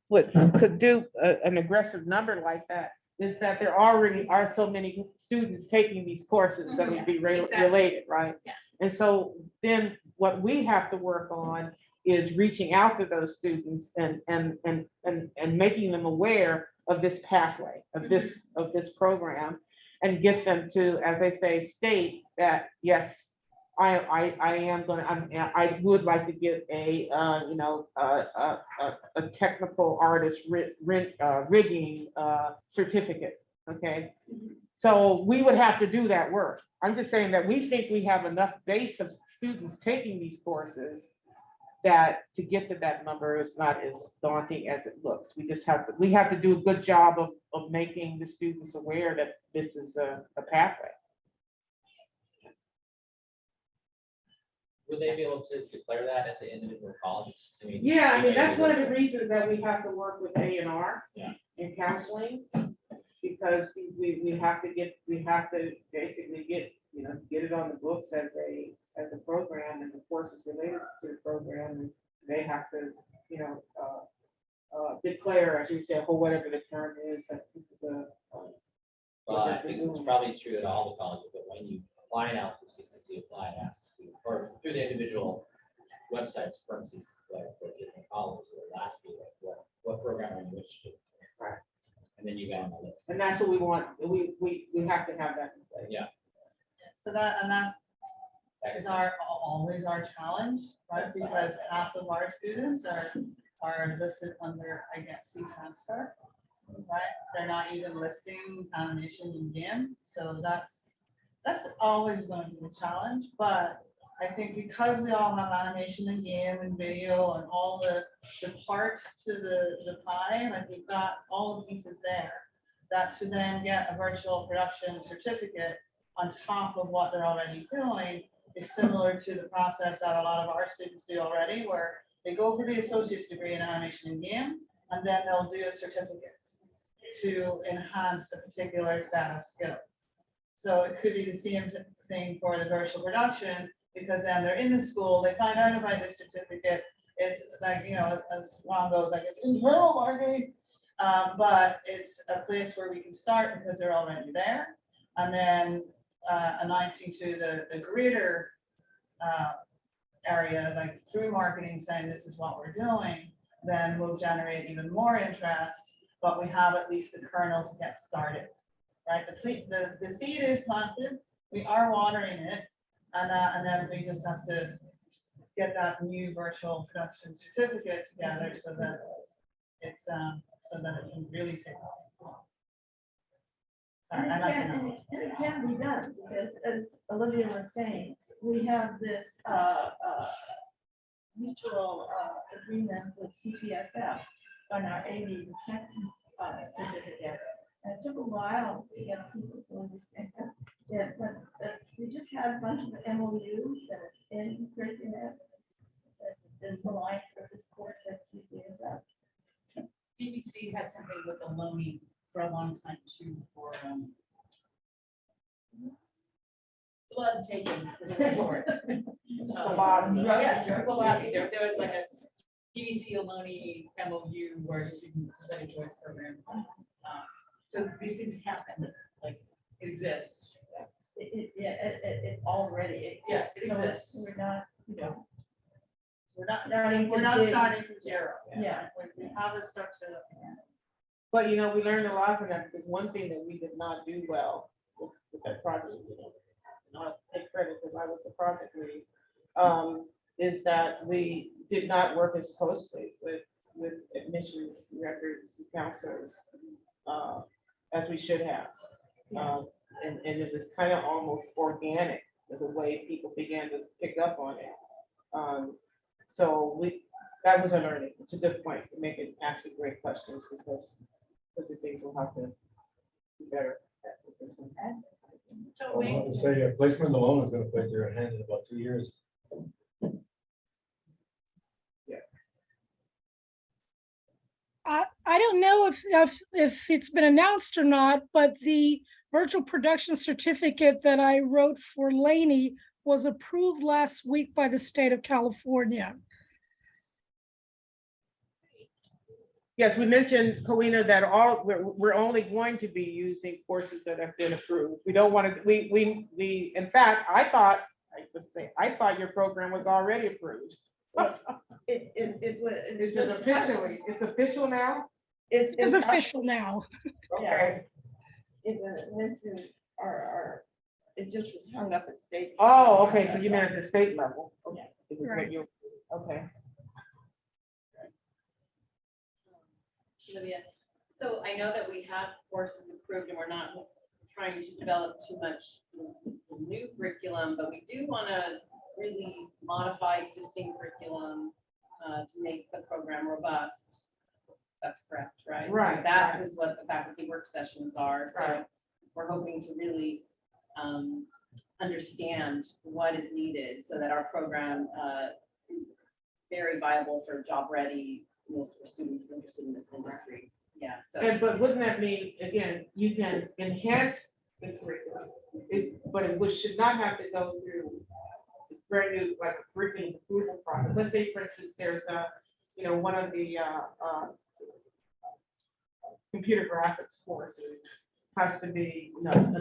do an aggressive number like that is that there already are so many students taking these courses that would be related, right? Yeah. And so then what we have to work on is reaching out to those students and making them aware of this pathway, of this program, and get them to, as I say, state that, yes, I am gonna, I would like to get a, a technical artist rigging, certificate, okay? So we would have to do that work. I'm just saying that we think we have enough base of students taking these courses that to get to that number is not as daunting as it looks. We just have to do a good job of making the students aware that this is a pathway. Would they be able to declare that at the individual colleges? I mean, Yeah, I mean, that's one of the individuals- reasons that we have to work with A&R Yeah. in counseling. Because we have to basically get it on the books as a program, and the courses related to the program, and they have to, declare, as you said, or whatever the term is, that this is a. Well, I think it's probably true at all the colleges, but when you apply now to CCC Apply, it asks you, or through the individual websites from CCC Apply for different colleges, it'll ask you like, what program are you interested in? Right. And then you get on the list. And that's what we want, we have to have that in place. Yeah. So that is always our challenge, right? Because half of our students are listed under, I guess, C transfer, right? They're not even listing animation and game, so that's always going to be a challenge. But I think because we all have animation and game and video and all the parts to the pie, like we've got all the pieces there, that to then get a virtual production certificate on top of what they're already doing is similar to the process that a lot of our students do already, where they go for the associate's degree in animation and game, and then they'll do a certificate to enhance a particular set of skills. So it could be the same thing for the virtual production, because then they're in the school, they find out about this certificate. It's like, as Ron goes, like it's internal marketing, but it's a place where we can start because they're already there. And then announcing to the greater area, like through marketing, saying this is what we're doing, then we'll generate even more interest, but we have at least the kernel to get started, right? The seed is planted, we are watering it, and then we just have to get that new virtual production certificate together so that it's so that it can really take off. Sorry, I like And it can be done, because as Olivia was saying, we have this mutual agreement with CCSF on our AV tech certificate. And it took a while to get people to understand that, but we just had a bunch of MOUs and it's in curriculum. There's the line for this course at CCSF. DVC had something with the Laney for a long time too, for blood taking. was a word for it. Yes, phlebotomy. There was like a DVC Laney MOU where a student presented joint program. So these things happen, like it exists. It already exists. Yeah, it So exists. We're not, We're not starting from zero. yeah. We have a structure that we can. But, we learned a lot from that, because one thing that we did not do well with that project, not take credit because I was the project lead, is that we did not work as closely with admissions records counselors as we should have. And it was kind of almost organic, the way people began to pick up on it. So that was a learning. It's a good point to make it ask great questions, because those are things we'll have to do better at with this one. So I was about to say, placement alone is gonna play through your hand in about 2 years. I don't know if it's been announced or not, but the virtual production certificate that I wrote for Laney was approved last week by the state of California. Yes, we mentioned, Coena, that we're only going to be using courses that have been approved. We don't want to, we, in fact, I thought your program was already approved. It was. Is it officially, it's official now? It's official now. Okay. It went to our It just was hung up at state. Oh, okay, so you meant at the state level? Okay. Yeah. It was what Right. you- Okay. Olivia, so I know that we have courses approved and we're not trying to develop too much new curriculum, but we do want to really modify existing curriculum to make the program robust. That's correct, right? So Right, that right. is what the faculty work sessions are. So Right. we're hoping to really understand what is needed so that our program is very viable for job readiness for students interested in this industry. Yeah, so. And, but wouldn't that mean, again, you can enhance the curriculum, but it should not have to go through brand new, like a curriculum approval process. Let's say, for instance, there's a, one of the computer graphics courses has to be,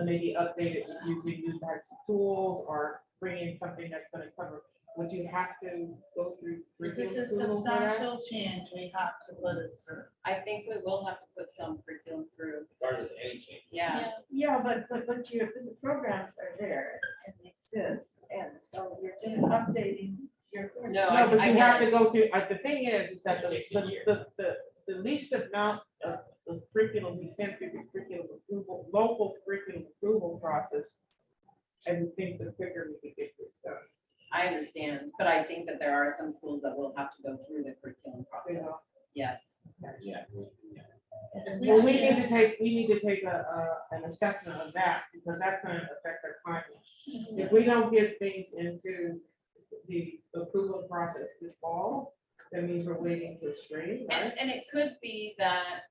maybe updated using new types of tools or bringing something that's gonna cover. Would you have to go through? If it's curriculum a approval for that? substantial change, we have to put it through. I think we will have to put some curriculum through. Regardless of any change. Yeah, Yeah, but the programs are there and they exist, and so you're just updating your course. No, No, but I you get have it. to go through, the thing is that It takes a year. the least amount of curriculum we send through the curriculum approval, local curriculum approval process. I would think the quicker we could get this done. I understand, but I think that there are some schools that will have to go through the curriculum process. will. Yes. Yeah. Well, we need to take an assessment of that, because that's gonna affect our timing. If we don't get things into the approval process this fall, that means we're waiting to spring, right? And it could be that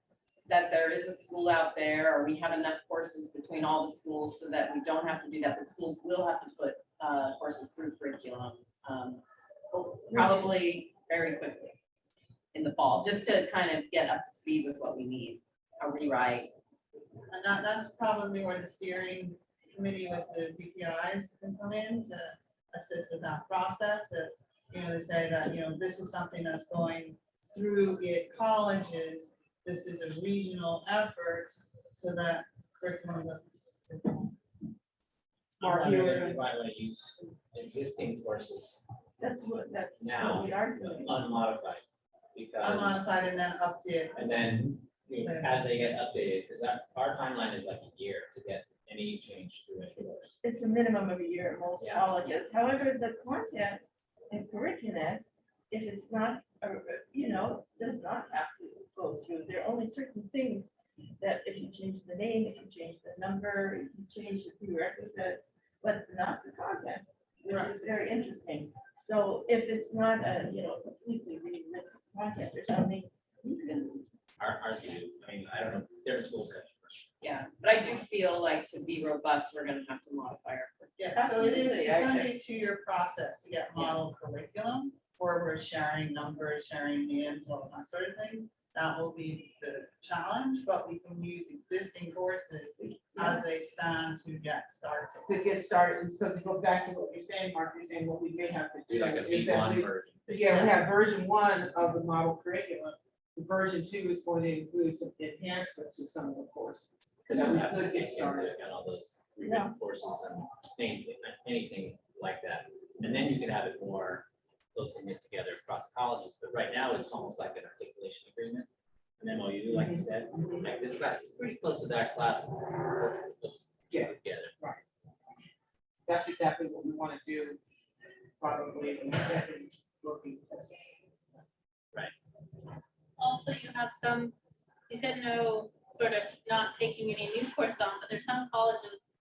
there is a school out there, or we have enough courses between all the schools so that we don't have to do that, but schools will have to put courses through curriculum. Probably very quickly in the fall, just to kind of get up to speed with what we need, a rewrite. And that's probably where the steering committee with the DPIs can come in to assist with that process. If, they say that, this is something that's going through colleges, this is a regional effort, so that curriculum doesn't. Mark, You you might were- want to use existing courses That's what now, we are doing. unmodified. Because, Unmodified and then update. and then, as they get updated, because our timeline is like a year to get any change through any course. It's a minimum of a year at most Yeah. colleges. However, the content and curriculum, if it's not, does not have to go through. There are only certain things that if you change the name, if you change the number, if you change the prerequisites, but not the content, which is very interesting. So if it's not a, completely rewritten content or something, you can. Ours do, I mean, I don't know, different schools have. Yeah, but I do feel like to be robust, we're gonna have to modify our curriculum. Yeah, so it is, Absolutely, it's I gonna agree. be a 2-year process to get model curriculum, where we're sharing numbers, sharing names, all that sort of thing. That will be the challenge, but we can use existing courses as they stand to get started. To get started, and so to go back to what you're saying, Mark, you're saying what we may have to Do do. like a is that V1 we- version. Yeah, we have version 1 of the model curriculum. Version 2 is going to include some enhancements to some of the courses. Because That we we have to could take get started. into account all those written courses and anything like that. And then you can have it more closely knit together across colleges. But right now, it's almost like an articulation agreement, an MOU, like you said. Like this class is pretty close to that class. Let's put those two Yeah. together. That's exactly what we want to do, probably in the second working session. Also, you have some, you said no, sort of not taking any new course on, but there's some colleges,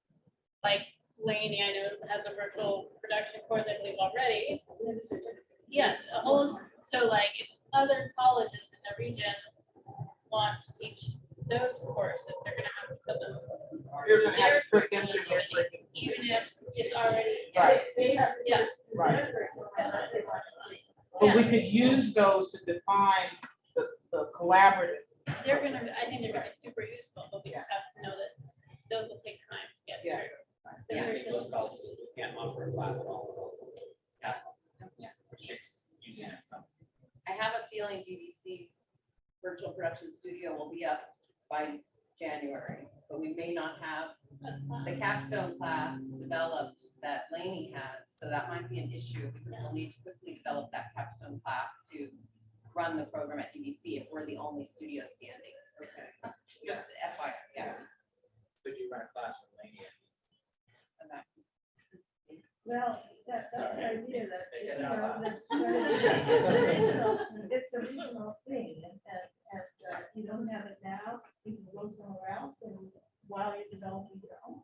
like Laney, I know has a virtual production course, I believe already. Yes, a whole, so like if other colleges in the region want to teach those courses, they're gonna have to put them. You're gonna have to their put them through your curriculum, curriculum. even if it's already. Right. They have. Yeah. Right. Unless they want to. But we could use those to define the collaborative. They're gonna, I think they're gonna be super useful, but we just have to know that those will take time to get Yeah. through. Yeah, I think most colleges can't offer a class at all. Yeah. Or 6 using it, so. I have a feeling DVC's virtual production studio will be up by January, but we may not have The capstone class developed that Laney has, so that might be an issue because we'll need to quickly develop that capstone class to run the program at DVC if we're the only studio standing. Okay. Just FYI, yeah. Could you run a class with Laney? And that- Well, that's the Sorry. idea that, I you said it out know, loud. it's a regional thing, and you don't have it now, you can go somewhere else and while you're developing your own.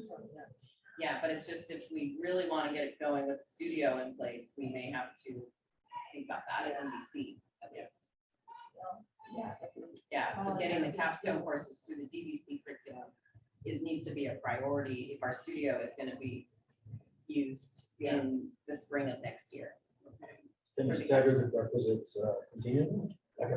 So that's- Yeah, but it's just if we really want to get it going with the studio in place, we may have to think about that at NBC, I guess. well, Yeah. Yeah, so getting the capstone courses through the DVC curriculum needs to be a priority if our studio is going to be used in the spring of next year. Can you stagger the requisites continually? Like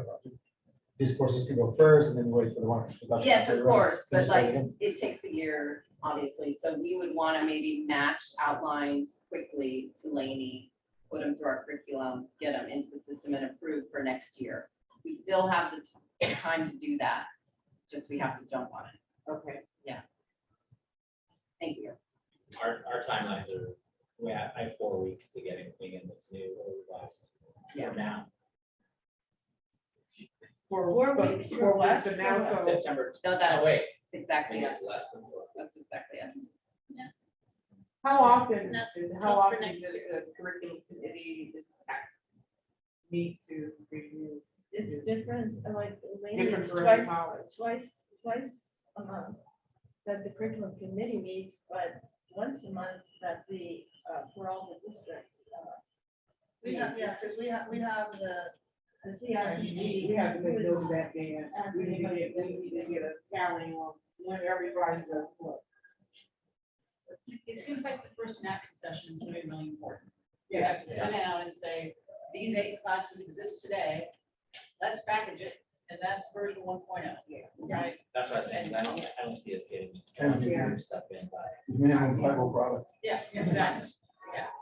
these courses can go first and then wait for the one. Yes, of course, Can you but stagger like, them? it takes a year, obviously, so we would want to maybe match outlines quickly to Laney, put them through our curriculum, get them into the system and approved for next year. We still have the time to do that, just we have to jump on it. Okay. Thank you. Our timelines are, I have 4 weeks to get anything in that's new or revised. Yeah. For now, For 4 weeks for 4 what? weeks from now, so September, No, oh, that, wait, that's I exactly think it. it's less than 4. That's exactly it. how often, That's how for often next does year. the curriculum committee meet to review? It's different, like, maybe Different it's for every twice, college. twice a month that the curriculum committee meets, but once a month that the, for all the district. We have, yeah, because we have the, The CIPD. We have to make who note is- of that, Dan. We need to get a tally on when everybody does what. It seems like the first napkin session is really, really important. You Yes. have to sit down and say, these 8 classes exist today, let's package it, and that's version 1.0. Right? That's what I was saying, 'cause I don't see us getting And Yeah. stuff in by. minimum viable product. Yes, exactly.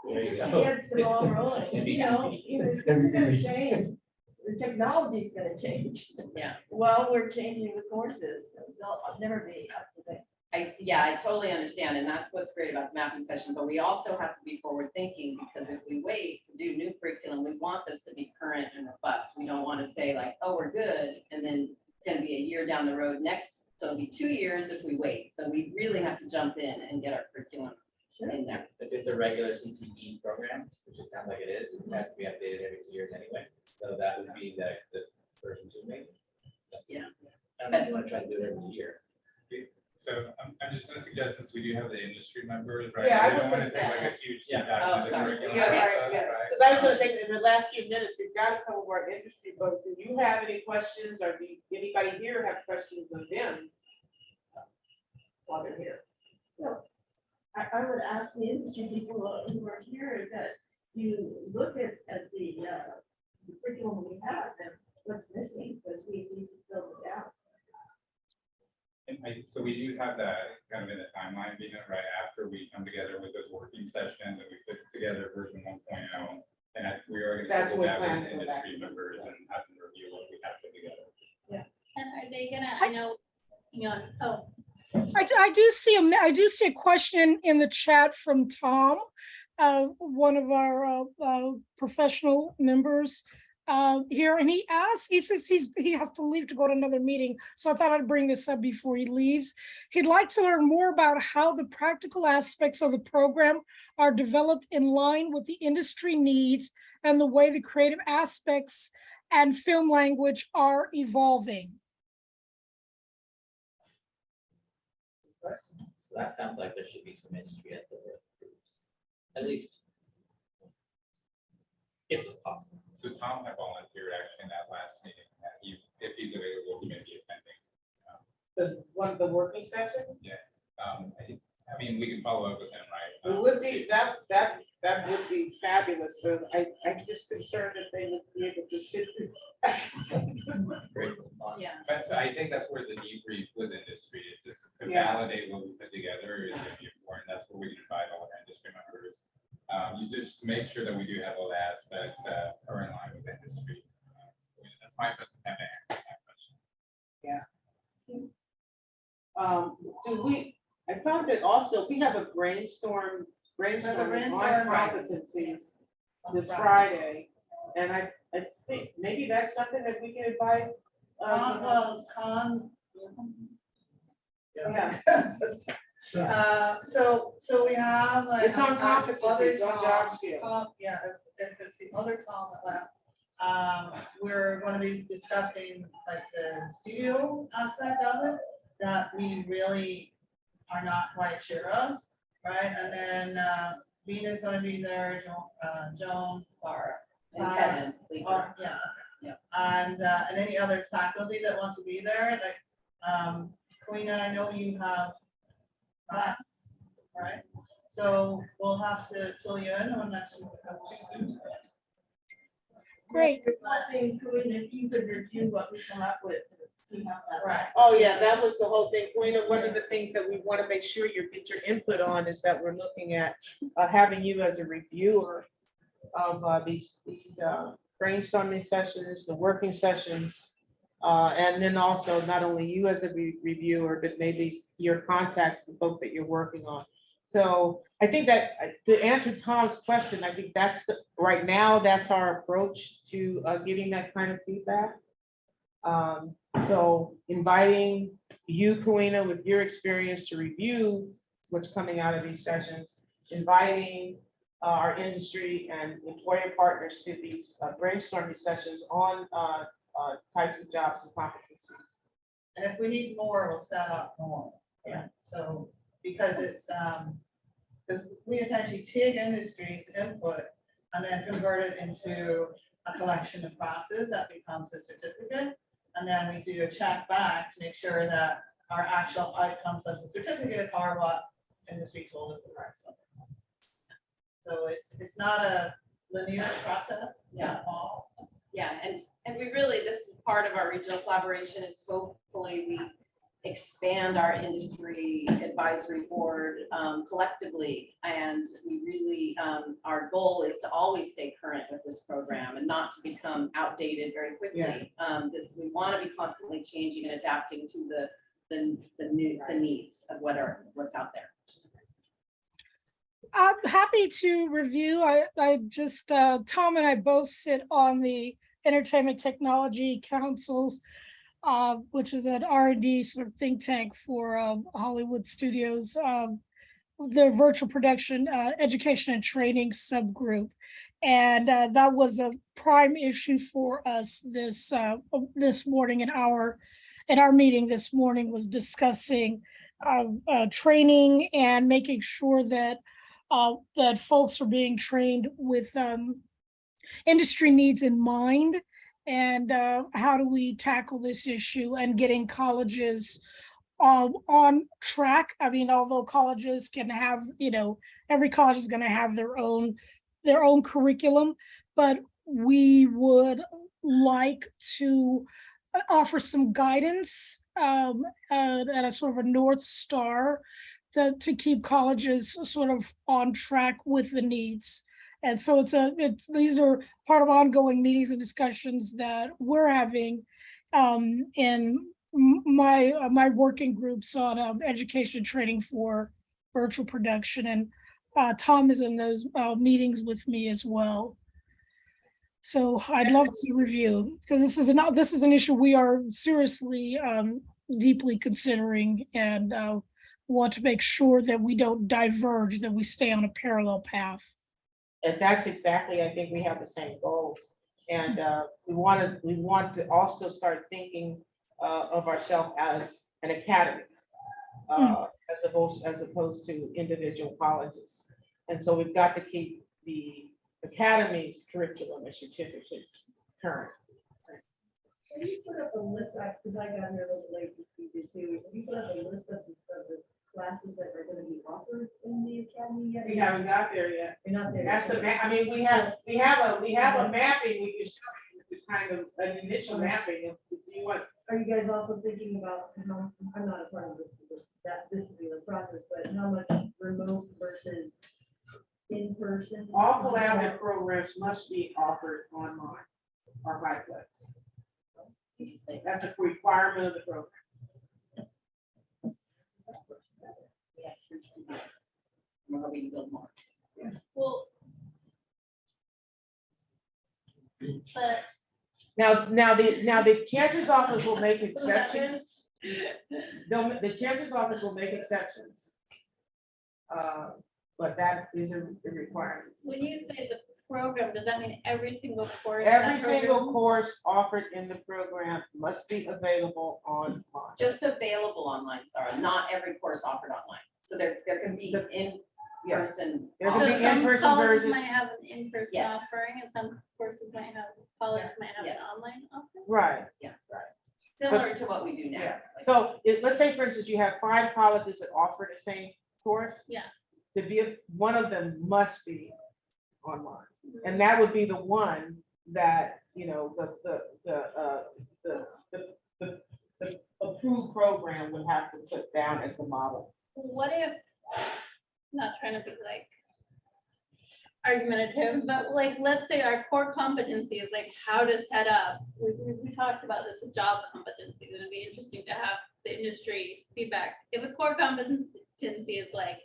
There you Just go. gets the ball rolling, It'd be you know, happy. even if it's gonna change, the technology's gonna change. Yeah. While we're changing the courses, they'll never be up to date. I totally understand, and that's what's great about the mapping session, but we also have to be forward thinking, because if we wait to do new curriculum, we want this to be current and robust. We don't want to say like, oh, we're good, and then it's gonna be a year down the road next, so it'll be 2 years if we wait. So we really have to jump in and get our curriculum in there. If it's a regular CTE program, which it sounds like it is, it has to be updated every 2 years anyway. So that would be the version 2 maybe. Yeah. I don't know if you want to try to do it every year. So I'm just gonna suggest, since we do have the industry members, right? Yeah, I We don't was wanna gonna take say like a huge. Yeah. deep dive Oh, into the sorry. curriculum Yeah, right, process, yeah. right? Because I was gonna say, in the last few minutes, we've got a couple of our industry folks. Do you have any questions, or do anybody here have questions of them? While they're here. I would ask the industry people who are here that you look at the curriculum we have and what's missing, because we need to fill it out. So we do have that kind of in the timeline, being right after we come together with those working sessions and we put together version 1.0. And we are gonna That's circle what back plan with to go back. industry members and have them review what we have put together. And are they gonna, I know, oh, I do see a question in the chat from Tom, one of our professional members here, and he says he has to leave to go to another meeting, so I thought I'd bring this up before he leaves. He'd like to learn more about how the practical aspects of the program are developed in line with the industry needs and the way the creative aspects and film language are evolving. So that sounds like there should be some industry at the work groups, at least. If it's possible. So Tom had volunteered actually in that last meeting, that if he's available, he may be attending. The working session? I mean, we can follow up with him, right? It would be, that would be fabulous, but I'm just concerned that they would be able to sit through. Great. Yeah. But so I think that's where the debrief with industry is, just to Yeah. validate what we put together is gonna be important. That's where we can invite all of our industry members. You just make sure that we do have all the aspects that are in line with industry. That's my best attempt to answer that question. I something also, we have a brainstorming on competencies this Friday. And I think maybe that's something that we can invite. Yeah. So we have like. It's on competencies, on job talk, skills. Yeah, if it's the other talk left, we're gonna be discussing like the studio aspect of it that we really are not quite sure of, right? And then, Vina's gonna be there, Joan, Sarah. And Sarah, Kevin. Leaper. yeah. Yeah. And any other faculty that want to be there, like, Karina, I know you have class, right? So we'll have to fill you in unless you come to. Great. If you could review what we come up with, see how that. Right. Oh, yeah, that was the whole thing. One of the things that we want to make sure you get your input on is that we're looking at having you as a reviewer of these brainstorming sessions, the working sessions. And then also not only you as a reviewer, but maybe your contacts, the folks that you're working on. So I think that to answer Tom's question, I think that's right now, that's our approach to getting that kind of feedback. So inviting you, Karina, with your experience to review what's coming out of these sessions, inviting our industry and employer partners to these brainstorming sessions on types of jobs and competencies. And if we need more, we'll set up more. Yeah. So, because it's, because we essentially take industry's input and then convert it into a collection of classes that becomes a certificate. And then we do a check back to make sure that our actual outcomes of the certificate are what industry told us the right stuff. So it's not a linear process. Yeah. At all. Yeah, and we really, this is part of our regional collaboration, is hopefully we expand our industry advisory board collectively. And we really, our goal is to always stay current with this program and not to become outdated very quickly. Because we want to be constantly changing and adapting to the needs of what's out there. I'm happy to review. I just, Tom and I both sit on the Entertainment Technology Councils, which is an R&D sort of think tank for Hollywood studios, the virtual production, education and training subgroup. And that was a prime issue for us this morning in our meeting this morning, was discussing training and making sure that that folks are being trained with industry needs in mind, and how do we tackle this issue and getting colleges on track. I mean, although colleges can have, every college is going to have their own curriculum, but we would like to offer some guidance and a sort of a North Star to keep colleges sort of on track with the needs. And so these are part of ongoing meetings and discussions that we're having in my working groups on education training for virtual production. And Tom is in those meetings with me as well. So I'd love to review, because this is an issue we are seriously deeply considering, and want to make sure that we don't diverge, that we stay on a parallel path. And that's exactly, I think we have the same goals. And we want to also start thinking of ourselves as an academy, as opposed to individual colleges. And so we've got to keep the academy's curriculum and certificates current. Can you put up a list, because I got here a little late this week too, can you put up a list of the classes that are going to be offered in the academy yet? We haven't got there yet. You're not there. That's the, I mean, we have a mapping we can show you, which is kind of an initial mapping. Are you guys also thinking about, I'm not a part of this particular process, but how much remote versus in person? All collaborative programs must be offered online or by Plex. That's a requirement of the program. we're hoping to build more. Well. But Now the chancellor's office will make exceptions. The chancellor's office will make exceptions. But that is a requirement. when you say the program, does that mean every single course? in Every that single program? course offered in the program must be available online. Just available online, Sarah, not every course offered online. So there can be Yes. in-person. There So can be some in-person colleges versions. might have an in-person Yes. offering and some courses might have, colleges might have an Yes. online offering. Right. Similar to what we do now. Yeah. So let's say, for instance, you have 5 colleges that offer the same course. Yeah. To be, one of them must be online. And that would be the one that, you know, the approved program would have to put down as a model. What if, not trying to be like argumentative, but like, let's say our core competency is like how to set up, we talked about this with job competency, it'd be interesting to have the industry feedback. If a core competency is like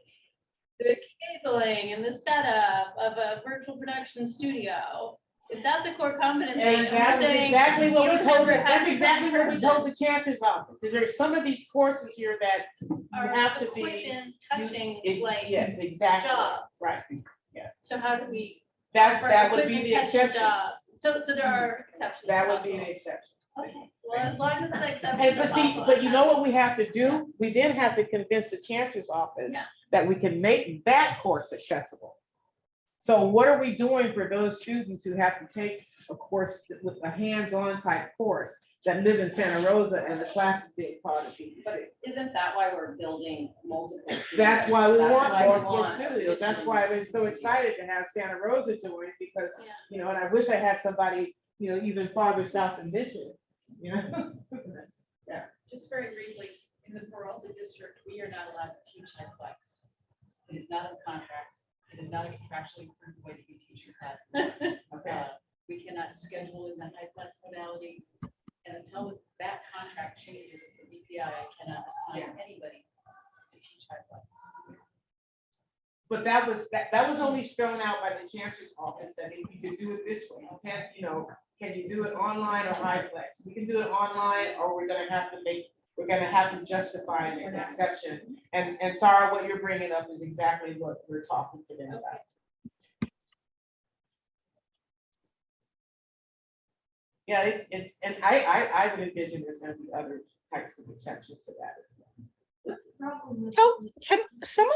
the cabling and the setup of a virtual production studio, if that's a core competency. And we're that's saying exactly what you we don't told, ever that's have to exactly come in what we told person. the chancellor's office. Is there's some of these courses here that you Our have to be. equipment touching Yes, like exactly. jobs. Right, yes. So how do we? That offer would be equipment the touching exception. jobs? So there are exceptions. That would be possible. the exception. Okay, well, as long as it's exceptions. And but are see, possible, but I'm you know happy. what we have to do? We then have to convince the chancellor's office Yeah. that we can make that course accessible. So what are we doing for those students who have to take a course with a hands-on type course that live in Santa Rosa and the class is being taught at BBC? But isn't that why we're building multiple? That's why we That's want why we more want studios. That's why I'm so excited to have Santa Rosa join because, Yeah. you know, and I wish I had somebody, you know, even farther south than Mission, you know? Just very briefly, in the Peralta district, we are not allowed to teach HighFlex. It is not a contract. It is not a contractually approved way to be teaching classes. Okay. We cannot schedule in the HighFlex modality. And until that contract changes, as the Rvpa, I cannot assign anybody to teach HighFlex. But that was only thrown out by the chancellor's office, that if you could do it this way, can, you know, can you do it online or HighFlex? We can do it online, or we're gonna have to justify an exception. And Sarah, what you're bringing up is exactly what we're talking to them about. Yeah, it's, and I would envision there's gonna be other types of exceptions to that as well. What's the problem with? So some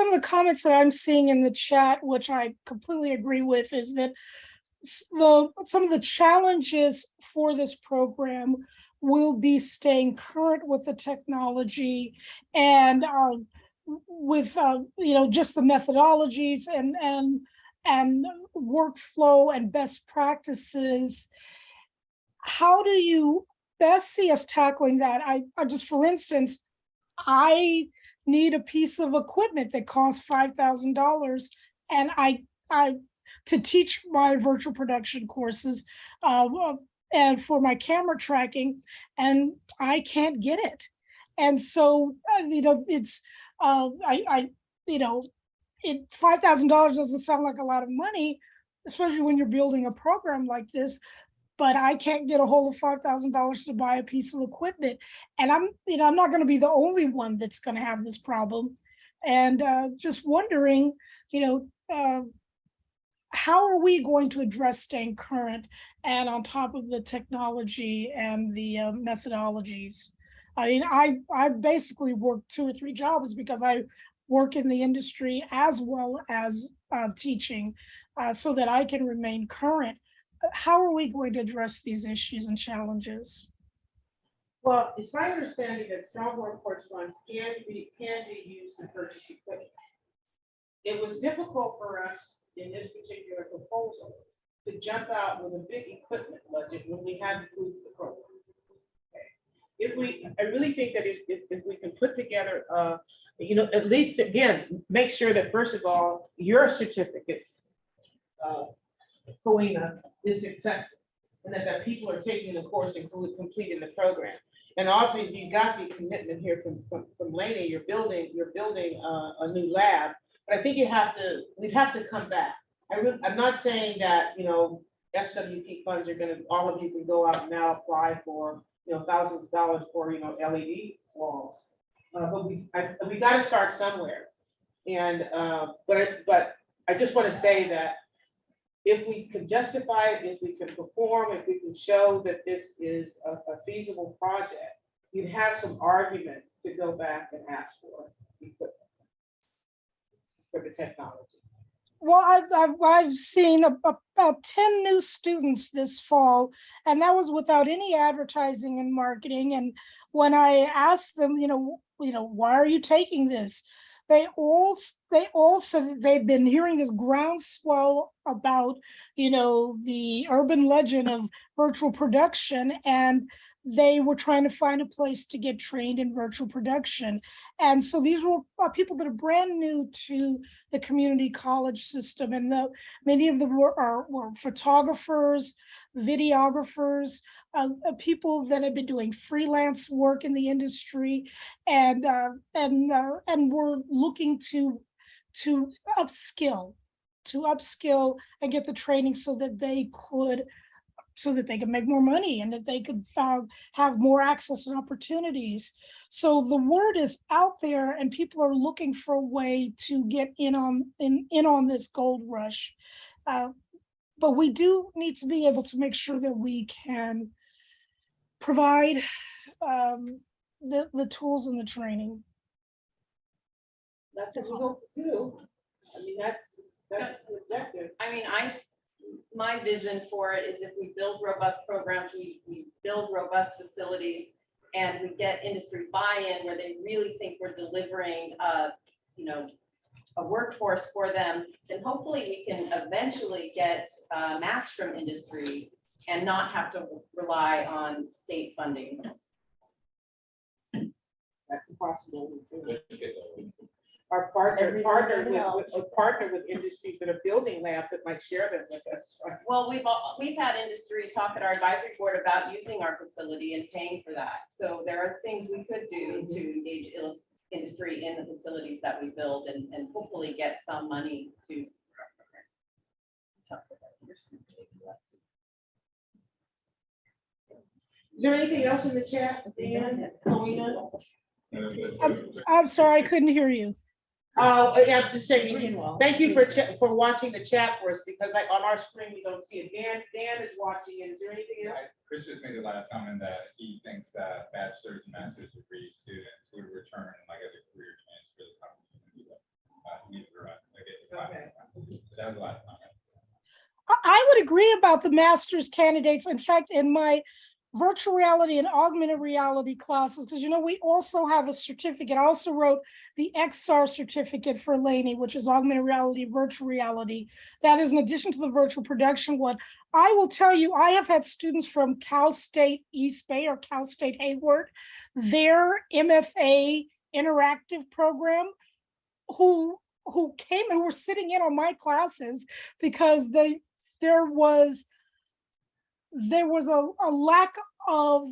of the comments that I'm seeing in the chat, which I completely agree with, is that some of the challenges for this program will be staying current with the technology and with you know, just the methodologies and workflow and best practices. How do you best see us tackling that? I just, for instance, I need a piece of equipment that costs $5,000, and I to teach my virtual production courses and for my camera tracking, and I can't get it. And so you know, it's you know, $5,000 doesn't sound like a lot of money, especially when you're building a program like this. But I can't get a hold of $5,000 to buy a piece of equipment. And I'm not going to be the only one that's going to have this problem. And just wondering, how are we going to address staying current and on top of the technology and the methodologies? I mean, I basically work 2 or 3 jobs because I work in the industry as well as teaching so that I can remain current. How are we going to address these issues and challenges? Well, it's my understanding that strong workforce funds can be used to purchase equipment. It was difficult for us in this particular proposal to jump out with a big equipment budget when we hadn't approved the program. Okay. I really think that if we can put together, at least again, make sure that first of all, your certificate, Coena, is successful, and that people are taking the course and completing the program. And often you got the commitment here from Laney, you're building a new lab. But I think we'd have to come back. I'm not saying that, SWP funds are gonna, all of you can go out and now apply for, thousands of dollars for, LED walls. But we gotta start somewhere. And, but I just wanna say that if we can justify it, if we can perform, if we can show that this is a feasible project, you'd have some argument to go back and ask for equipment for the technology. Well, I've seen about 10 new students this fall, and that was without any advertising and marketing. And when I asked them, why are you taking this? They all said that they've been hearing this groundswell about, the urban legend of virtual production, and they were trying to find a place to get trained in virtual production. And so these were people that are brand new to the community college system. And many of them were photographers, videographers, people that have been doing freelance work in the industry, and were looking to upskill and get the training so that they could make more money and that they could have more access and opportunities. So the word is out there, and people are looking for a way to get in on this gold rush. But we do need to be able to make sure that we can provide the tools and the training. That's what we hope to do. I mean, that's the objective. I mean, my vision for it is if we build robust programs, we build robust facilities, and we get industry buy-in where they really think we're delivering a workforce for them, then hopefully we can eventually get a match from industry and not have to rely on state funding. That's a possibility too. Our partner with industries that are building labs that might share them with us. Well, we've had industry talk at our advisory board about using our facility and paying for that. So there are things we could do to engage industry in the facilities that we build and hopefully get some money to. Is there anything else in the chat, Dan, Paulina? I'm sorry, I couldn't hear you. Oh, yeah, I'm just saying, thank you for watching the chat for us, because on our screen, we don't see it. Dan is watching it. Is there anything else? Chris just made the last comment that he thinks that bachelor's and master's degree students would return like as a career transfer. That was the last comment. I would agree about the master's candidates. In fact, in my virtual reality and augmented reality classes, because we also have a certificate. I also wrote the XR certificate for Laney, which is augmented reality, virtual reality. That is in addition to the virtual production one. I will tell you, I have had students from Cal State East Bay or Cal State Hayward, their MFA interactive program, who came and were sitting in on my classes because there was a lack of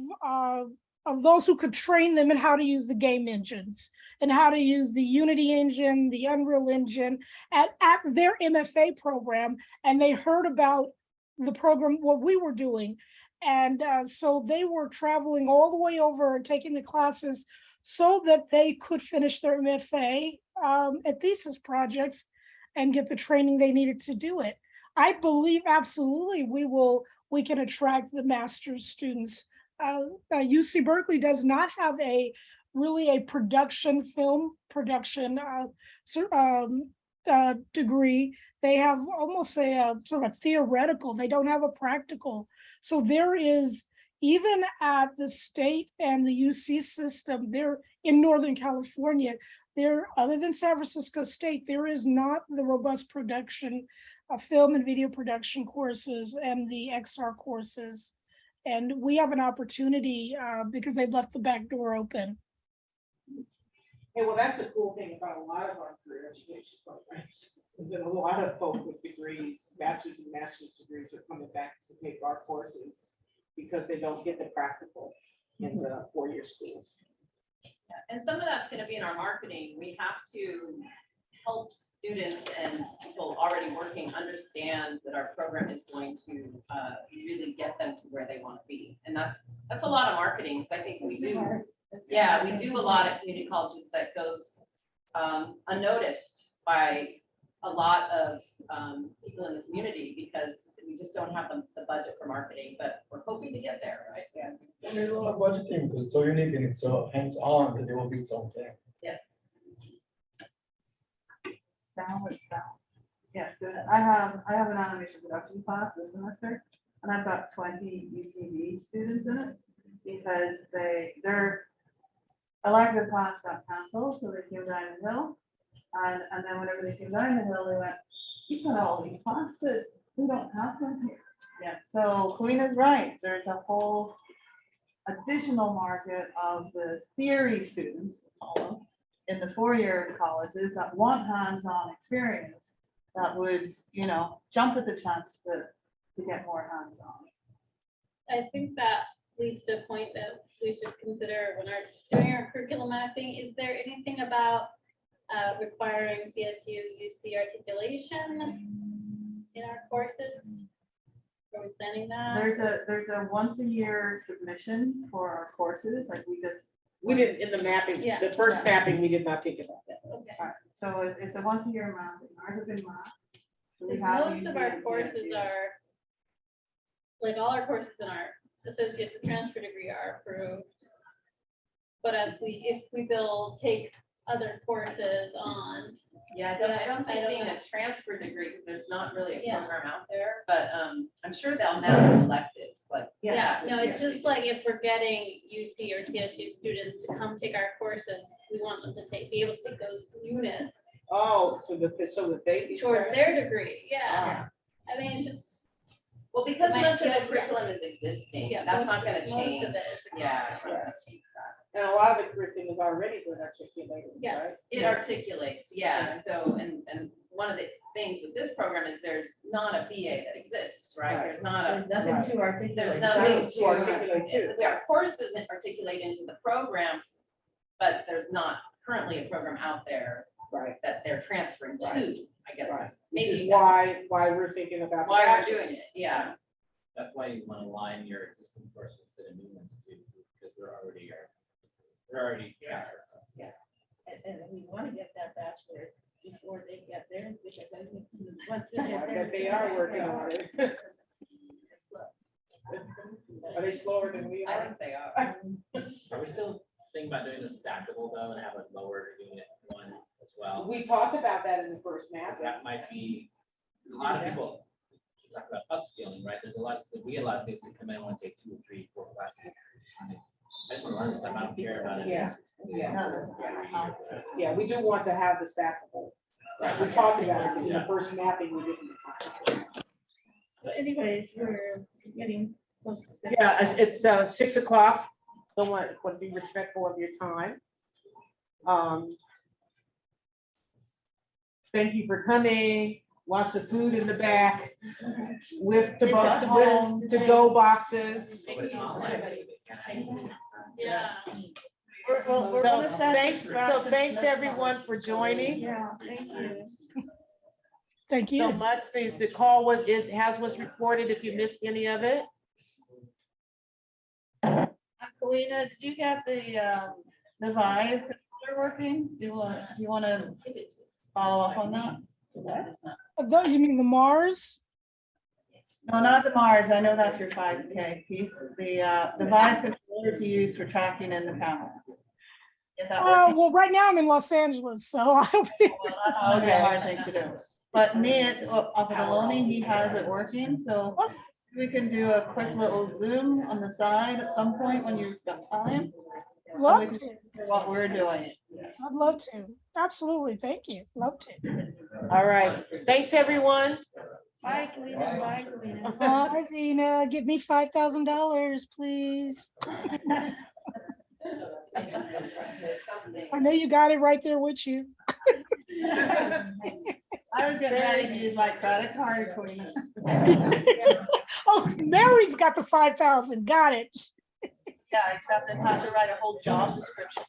those who could train them in how to use the game engines and how to use the Unity engine, the Unreal engine at their MFA program. And they heard about the program, what we were doing. And so they were traveling all the way over and taking the classes so that they could finish their MFA at thesis projects and get the training they needed to do it. I believe absolutely we can attract the master's students. UC Berkeley does not have really a film production degree. They have almost a sort of a theoretical, they don't have a practical. So there is, even at the state and the UC system, there in Northern California, other than San Francisco State, there is not the robust production film and video production courses and the XR courses. And we have an opportunity because they've left the back door open. Hey, well, that's the cool thing about a lot of our career education programs, is that a lot of folks with degrees, bachelor's and master's degrees, are coming back to take our courses because they don't get the practical in the four-year schools. And some of that's going to be in our marketing. We have to help students and people already working understand that our program is going to really get them to where they want to be. And that's a lot of marketing, because I think we do. Yeah, we do a lot at community colleges that goes unnoticed by a lot of people in the community, because we just don't have the budget for marketing, but we're hoping to get there, right? Yeah. And there's a lot of budgeting because it's so unique and it's so hands-on that it will be its own thing. Yes, good. I have an animation production class this semester, and I've got 20 UCB students in it, because their elective class got canceled, so they came down the hill. And then whenever they came down the hill, they went, "You've got all these classes, we don't have them here." Yeah. So Karina's right, there's a whole additional market of the theory students in the four-year colleges that want hands-on experience, that would, jump at the chance to get more hands-on. I think that leads to a point that we should consider when doing our curriculum mapping. Is there anything about requiring CSU UC articulation in our courses? Are we planning that? There's a once-a-year submission for our courses, like We didn't, in the mapping, Yeah. the first mapping, we did not think about that. Okay. so it's a once-a-year mapping. Ours is in math. So we Because have most of UC our and courses CSU. are, like all our courses in our associate or transfer degree are approved. But if we take other courses on, Yeah, I don't see it being a transfer degree, because there's not really a Yeah. program out there, but I'm sure they'll now have electives, like. yeah, no, it's just like if we're getting UC or CSU students to come take our courses, we want them to be able to take those units Oh, so that they. towards their degree, yeah. Ah. I mean, it's just, Well, because My much of the kids, yeah. curriculum is existing, yeah. that's most- not gonna most change. of it is the Yeah, content. it's not gonna change that. And a lot of the curriculum is already been articulated, Yes. right? It articulates, yeah, so, and one of the things with this program is there's not a BA that exists, right? Right. There's not a, There's nothing to articulate. there's nothing To articulate too. our courses articulate into the programs, but there's not currently a program out there Right. that they're transferring to, Right. I guess. Right. is Which is maybe why we're thinking about. the why we're bachelor's. doing it, yeah. That's why you want to line your existing courses to the new ones too, because they're already transferred. And we want to get that bachelor's before they get theirs, because I think once they I get bet theirs. they are working on it. Are they slower than we I are? think they are. Are we still thinking about doing the stackable though and have a lower unit one as well? We talked about that in the first Because math. that might be, there's a lot of people talk about upscaling, right? There's a lot of, we get a lot of students that come in and want to take 2 or 3, 4 classes. I just want to learn stuff. I don't care about it. Yeah. Yeah. No, that's- Yeah, we do want to have the stackable. We talked about it in the first mapping, we didn't. So anyways, we're getting close to. six. Yeah, it's 6 o'clock. Don't want to be respectful of your time. Thank you for coming. Lots of food in the back with to-go boxes. Yeah. We're So gonna send thanks, draft thanks everyone for joining Yeah, thank you. Thank so you. much. The call was recorded if you missed any of it. Kalina, did you get the Vive controller working? Do you want to follow up on that? You mean the Mars? No, not the Mars. I know that's your 5K piece. The Vive controller to use for tracking in the camera. Get that working? Well, right now I'm in Los Angeles, so I'll be. Well, that's gonna be a hard thing to do. But Nate, up at Laney, he has it working, so we can do a quick little Zoom on the side at some point when you've got time. Love to. For what we're doing. I'd love to. Absolutely. Thank you. Love to. All right. Thanks, everyone. Bye, Kalina, bye, Kalina. Bye, Dina. Give me $5,000, please. I know you got it right there with you. I was getting ready to use my credit card, Queen. Oh, Mary's got the 5,000. Got it. Yeah, except I'd have to write a whole job description.